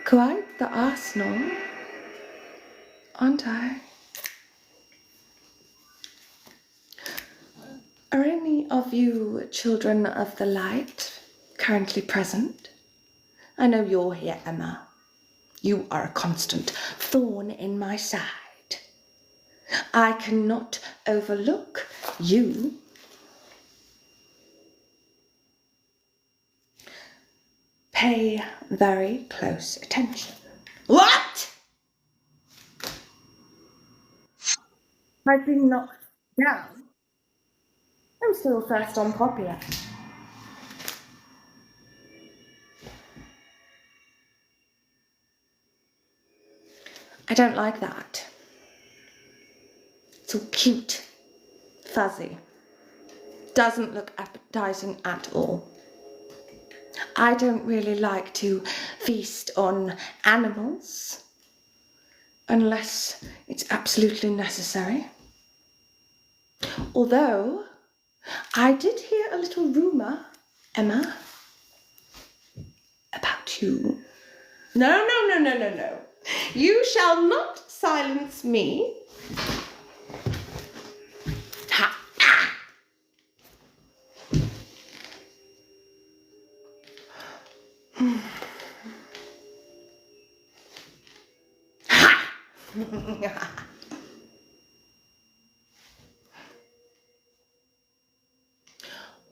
quite the arsenal, aren't I? Are any of you children of the light currently present? I know you're here, Emma. You are a constant thorn in my side. I cannot overlook you. Pay very close attention. What? I've been knocked down. I'm still first on popular. I don't like that. It's all cute, fuzzy. Doesn't look appetizing at all. I don't really like to feast on animals unless it's absolutely necessary. Although, I did hear a little rumour, Emma, about you. No. You shall not silence me. Ha! Ah! Ha!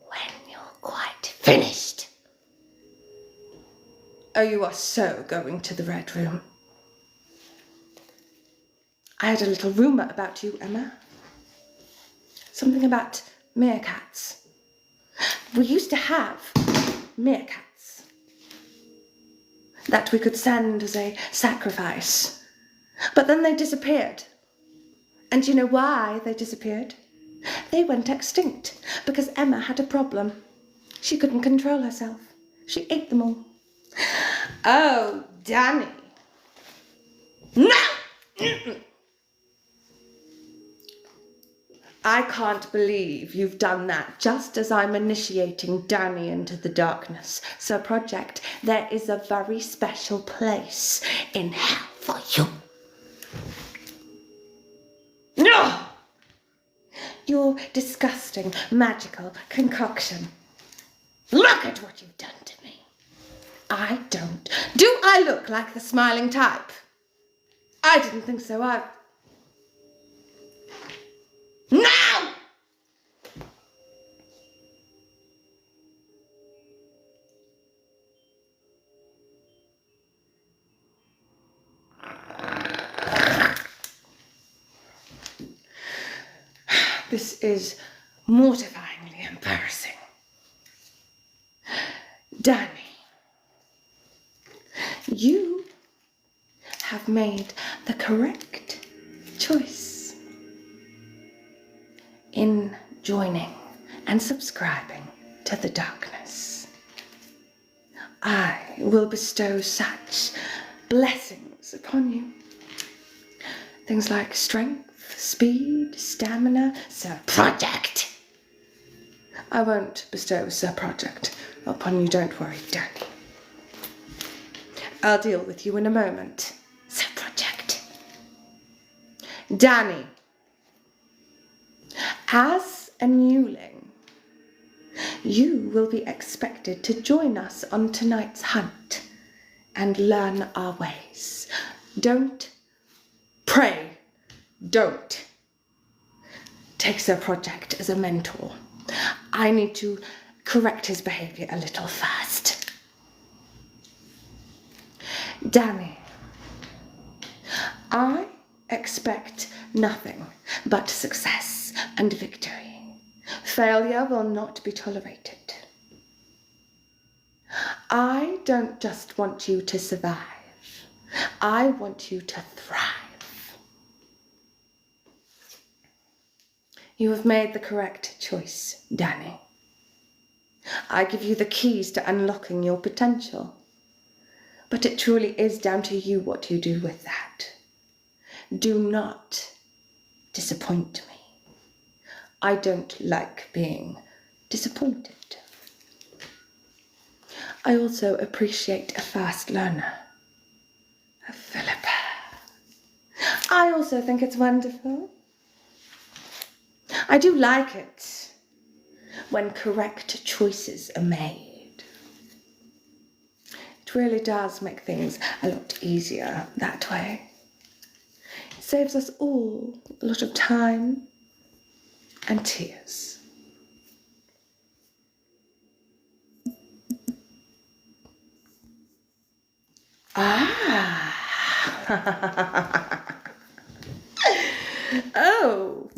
When you're quite finished. Oh, you are so going to the Red Room. I had a little rumour about you, Emma. Something about meerkats. We used to have meerkats that we could send as a sacrifice. But then they disappeared. And you know why they disappeared? They went extinct because Emma had a problem. She couldn't control herself. She ate them all. Oh, Danny. No! I can't believe you've done that just as I'm initiating Danny into the darkness. So, Project, there is a very special place in hell for you. No! Your disgusting, magical concoction. Look at what you've done to me. I don't. Do I look like the smiling type? I didn't think so. No! This is mortifyingly embarrassing. Danny, you have made the correct choice in joining and subscribing to the darkness. I will bestow such blessings upon you. Things like strength, speed, stamina, Sir Project. I won't bestow Sir Project upon you, don't worry, Danny. I'll deal with you in a moment, Sir Project. Danny, as a newling, you will be expected to join us on tonight's hunt and learn our ways. Don't take Sir Project as a mentor. I need to correct his behaviour a little first. Danny, I expect nothing but success and victory. Failure will not be tolerated. I don't just want you to survive. I want you to thrive. You have made the correct choice, Danny. I give you the keys to unlocking your potential. But it truly is down to you what you do with that. Do not disappoint me. I don't like being disappointed. I also appreciate a fast learner. A Philippa. I also think it's wonderful. I do like it when correct choices are made. It really does make things a lot easier that way. It saves us all a lot of time and tears. Ah! Oh,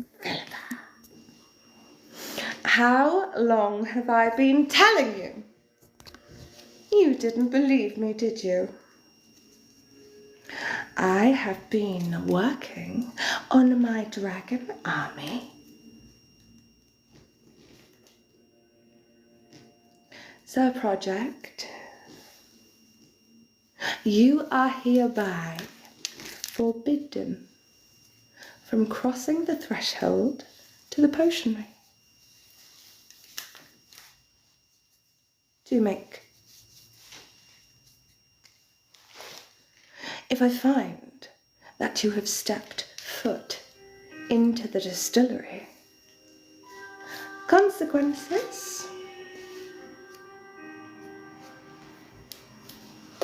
How long have I been telling you? You didn't believe me, did you? I have been working on my dragon army. Sir Project, you are hereby forbidden from crossing the threshold to the potionry. Do you make? If I find that you have stepped foot into the distillery, consequences.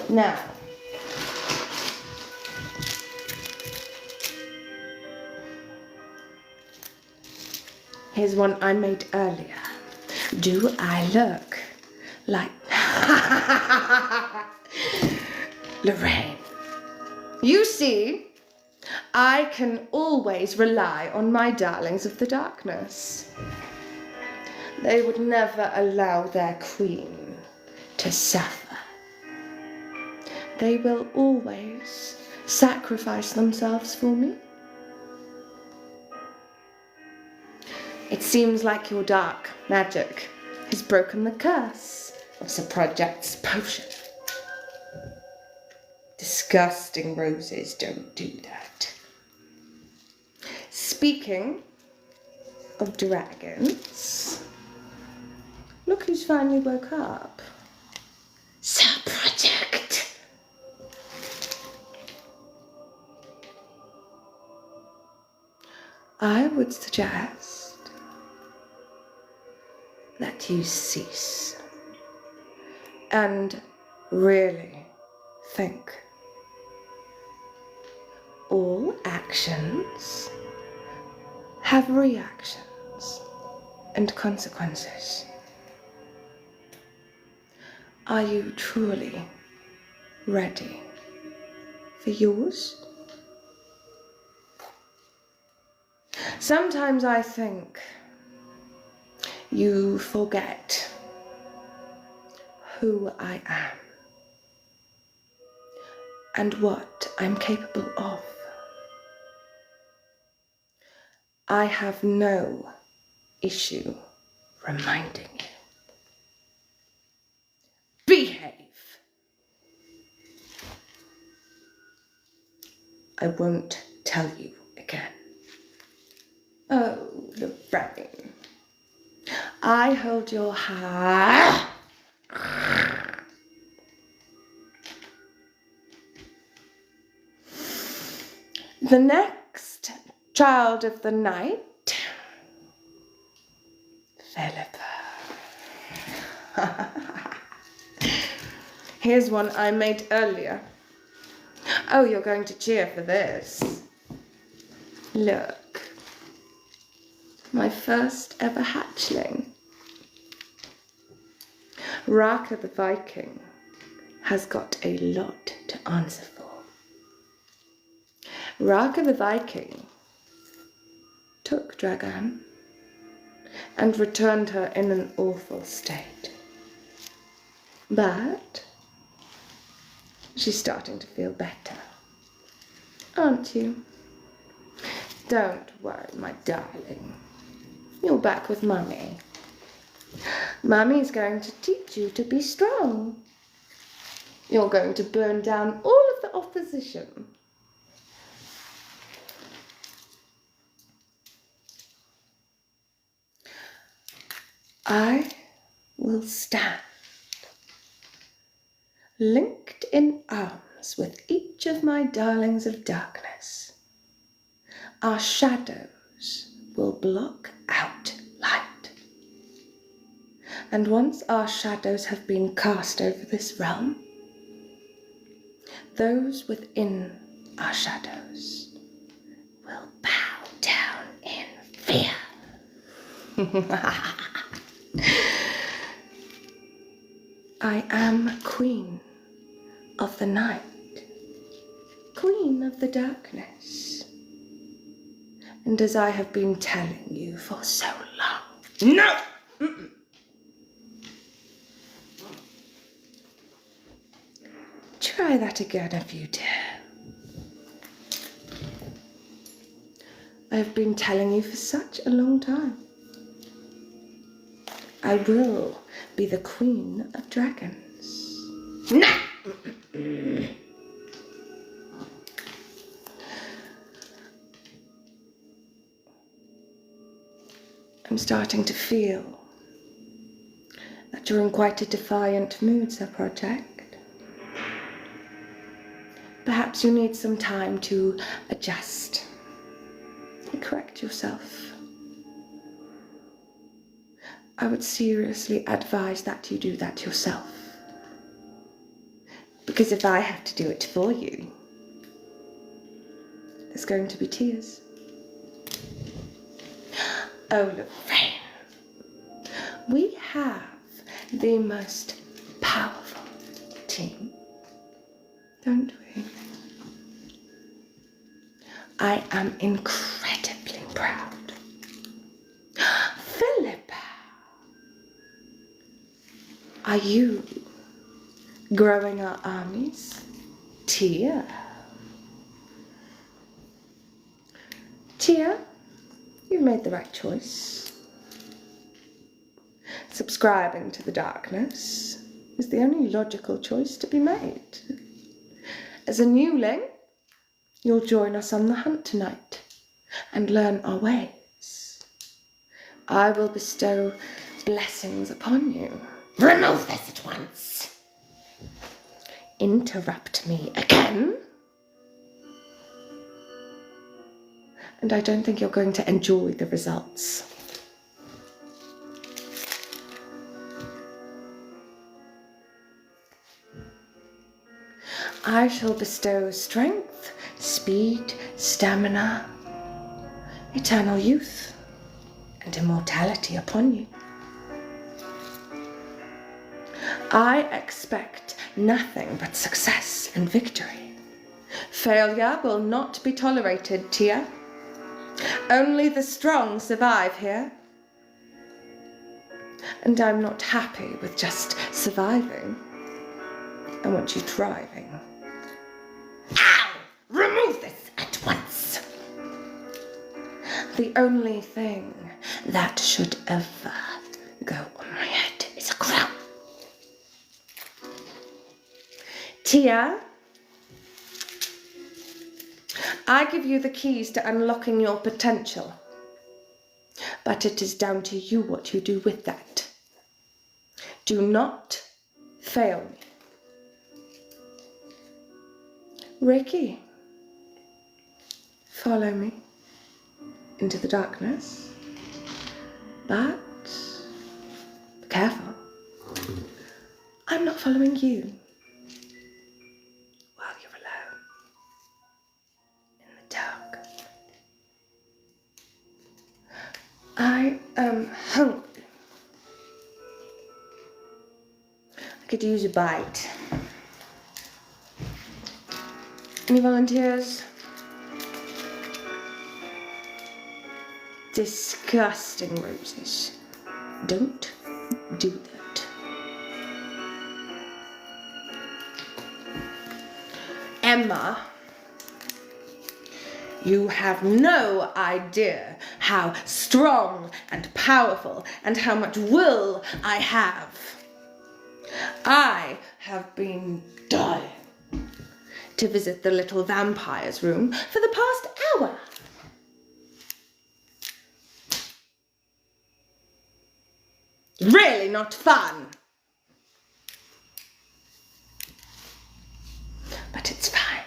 Now, here's one I made earlier. Do I look like Lorraine? You see, I can always rely on my darlings of the darkness. They would never allow their queen to suffer. They will always sacrifice themselves for me. It seems like your dark magic has broken the curse of Sir Project's potion. Disgusting roses don't do that. Speaking of dragons, look who's finally woke up. Sir Project. I would suggest that you cease and really think. All actions have reactions and consequences. Are you truly ready for yours? Sometimes I think you forget who I am and what I'm capable of. I have no issue reminding you. Behave! I won't tell you again. Oh, Lorraine. I hold your hand. The next child of the night, Philippa. Here's one I made earlier. Oh, you're going to cheer for this. Look, my first ever hatchling. Raka the Viking has got a lot to answer for. Raka the Viking took Dragan and returned her in an awful state. But she's starting to feel better, aren't you? Don't worry, my darling. You're back with Mummy. Mummy's going to teach you to be strong. You're going to burn down all of the opposition. I will stand linked in arms with each of my darlings of darkness. Our shadows will block out light. And once our shadows have been cast over this realm, those within our shadows will bow down in fear. I am Queen of the Night, Queen of the Darkness. And as I have been telling you for so long, no! Try that again if you dare. I've been telling you for such a long time. I will be the Queen of Dragons. No! I'm starting to feel that you're in quite a defiant mood, Sir Project. Perhaps you need some time to adjust and correct yourself. I would seriously advise that you do that yourself. Because if I have to do it for you, there's going to be tears. Oh, Lorraine, we have the most powerful team, don't we? I am incredibly proud. Philippa, are you growing our armies? Tia? Tia, you've made the right choice. Subscribing to the darkness is the only logical choice to be made. As a newling, you'll join us on the hunt tonight and learn our ways. I will bestow blessings upon you. Remove this at once. Interrupt me again. And I don't think you're going to enjoy the results. I shall bestow strength, speed, stamina, eternal youth, and immortality upon you. I expect nothing but success and victory. Failure will not be tolerated, Tia. Only the strong survive here. And I'm not happy with just surviving. I want you thriving. Ow! Remove this at once! The only thing that should ever go on my head is a crown. Tia, I give you the keys to unlocking your potential, but it is down to you what you do with that. Do not fail me. Ricky, follow me into the darkness, but be careful. I'm not following you while you're alone in the dark. I am hungry. I could use a bite. Any volunteers? Disgusting roses. Don't do that. Emma, you have no idea how strong and powerful and how much will I have. I have been dying to visit the little vampire's room for the past hour. Really not fun. But it's fine.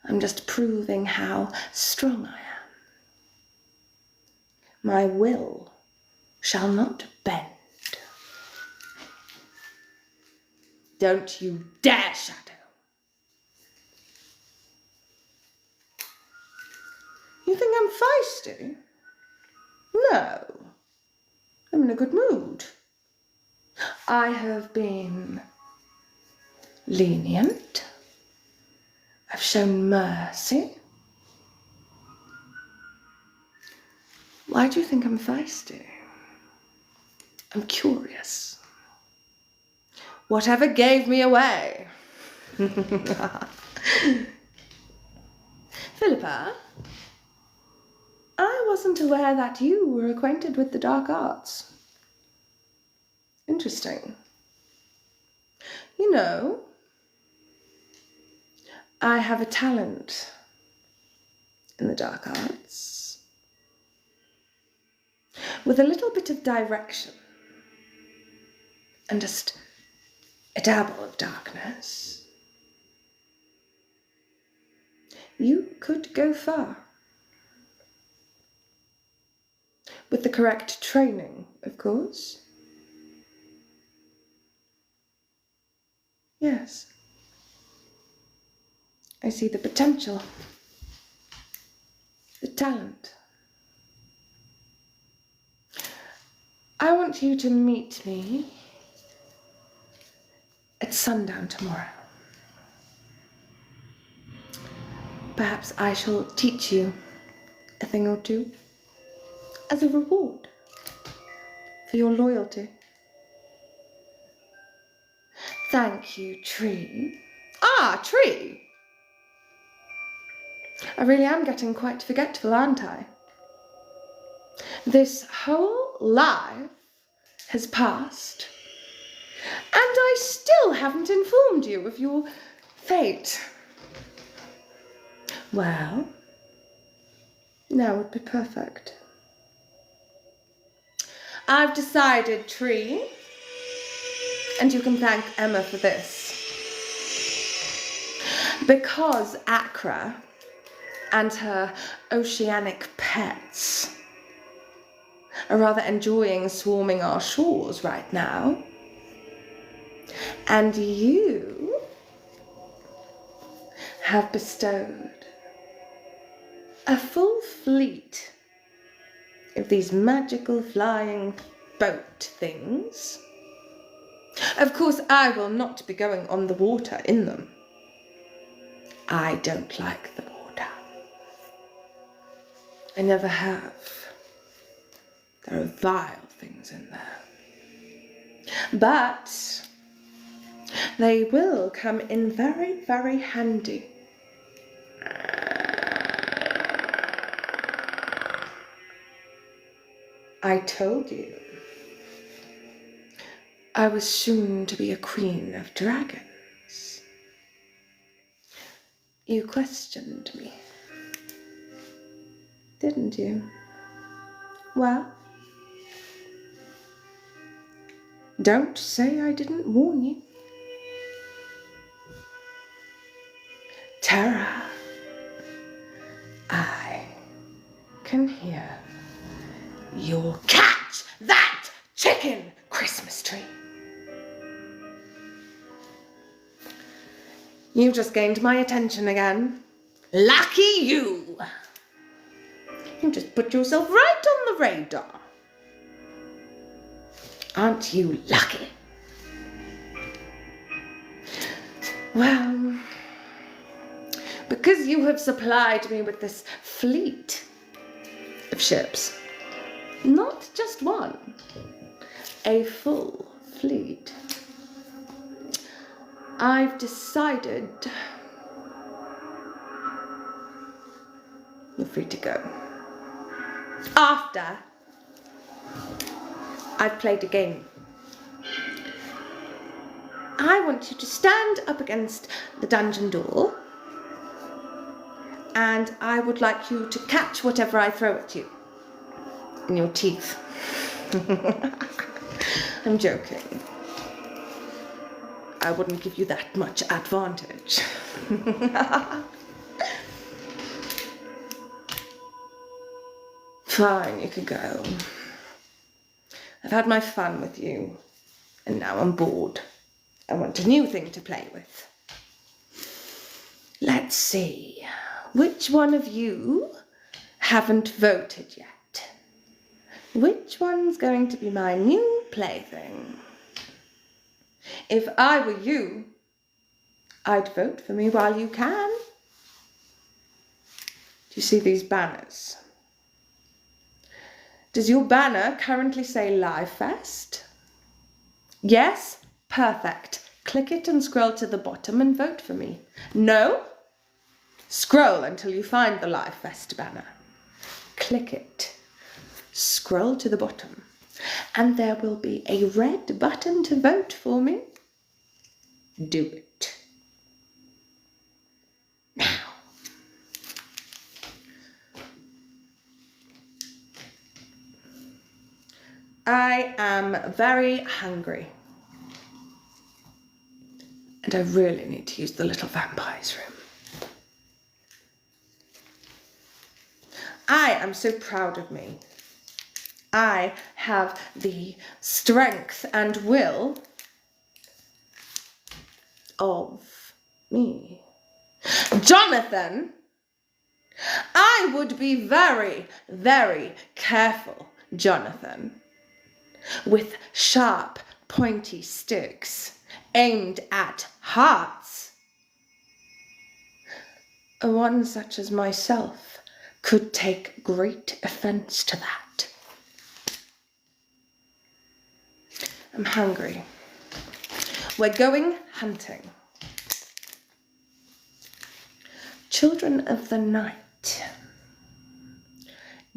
I'm just proving how strong I am. My will shall not bend. Don't you dare, Shadow. You think I'm feisty? No. I'm in a good mood. I have been lenient. I've shown mercy. Why do you think I'm feisty? I'm curious. whatever gave me away. Philippa, I wasn't aware that you were acquainted with the dark arts. Interesting. You know, I have a talent in the dark arts. With a little bit of direction and just a dabble of darkness, you could go far. With the correct training, of course. Yes. I see the potential, the talent. I want you to meet me at sundown tomorrow. Perhaps I shall teach you a thing or two as a reward for your loyalty. Thank you, Tree. Ah, Tree! I really am getting quite forgetful, aren't I? This whole life has passed, and I still haven't informed you of your fate. Well, now would be perfect. I've decided, Tree, and you can thank Emma for this, because Accra and her oceanic pets are rather enjoying swarming our shores right now, and you have bestowed a full fleet of these magical flying boat things. Of course, I will not be going on the water in them. I don't like the water. I never have. There are vile things in there. But they will come in very, very handy. I told you I was soon to be a queen of dragons. You questioned me, didn't you? Well, don't say I didn't warn you. Tara, I can hear your catch that chicken Christmas tree. You just gained my attention again. Lucky you! You just put yourself right on the radar. Aren't you lucky? Well, because you have supplied me with this fleet of ships, not just one, a full fleet, I've decided you're free to go. After I've played a game. I want you to stand up against the dungeon door, and I would like you to catch whatever I throw at you in your teeth. I'm joking. I wouldn't give you that much advantage. Fine, you can go. I've had my fun with you, and now I'm bored. I want a new thing to play with. Let's see. Which one of you haven't voted yet? Which one's going to be my new plaything? If I were you, I'd vote for me while you can. Do you see these banners? Does your banner currently say Live Fest? Yes? Perfect. Click it and scroll to the bottom and vote for me. No? Scroll until you find the Live Fest banner. Click it. Scroll to the bottom. And there will be a red button to vote for me. Do it. Now. I am very hungry. And I really need to use the little vampire's room. I am so proud of me. I have the strength and will of me. Jonathan, I would be very, very careful, Jonathan, with sharp, pointy sticks aimed at hearts. One such as myself could take great offence to that. I'm hungry. We're going hunting. Children of the night,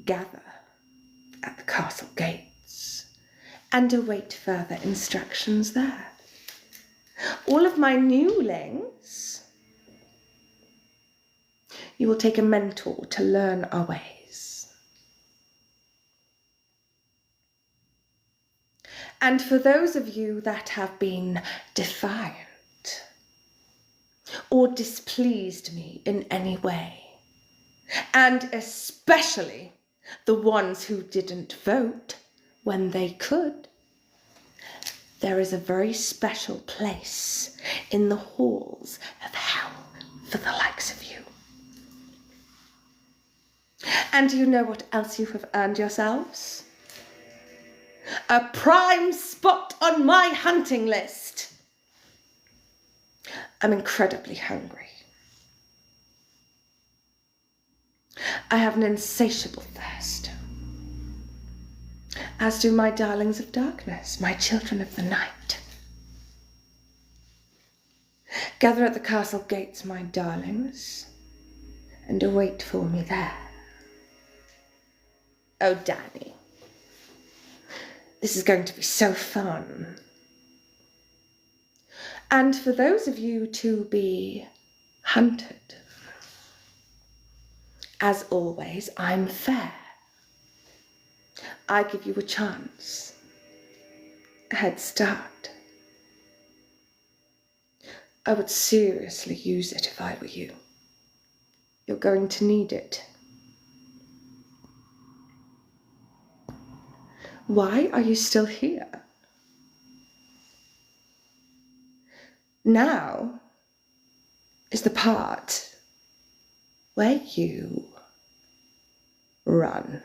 gather at the castle gates and await further instructions there. All of my newlings, you will take a mentor to learn our ways. And for those of you that have been defiant or displeased me in any way, and especially the ones who didn't vote when they could, there is a very special place in the halls of hell for the likes of you. And do you know what else you have earned yourselves? A prime spot on my hunting list. I'm incredibly hungry. I have an insatiable thirst, as do my darlings of darkness, my children of the night. Gather at the castle gates, my darlings, and await for me there. Oh, Danny, this is going to be so fun. And for those of you to be hunted, as always, I'm fair. I give you a chance, a head start. I would seriously use it if I were you. You're going to need it. Why are you still here? Now is the part where you run.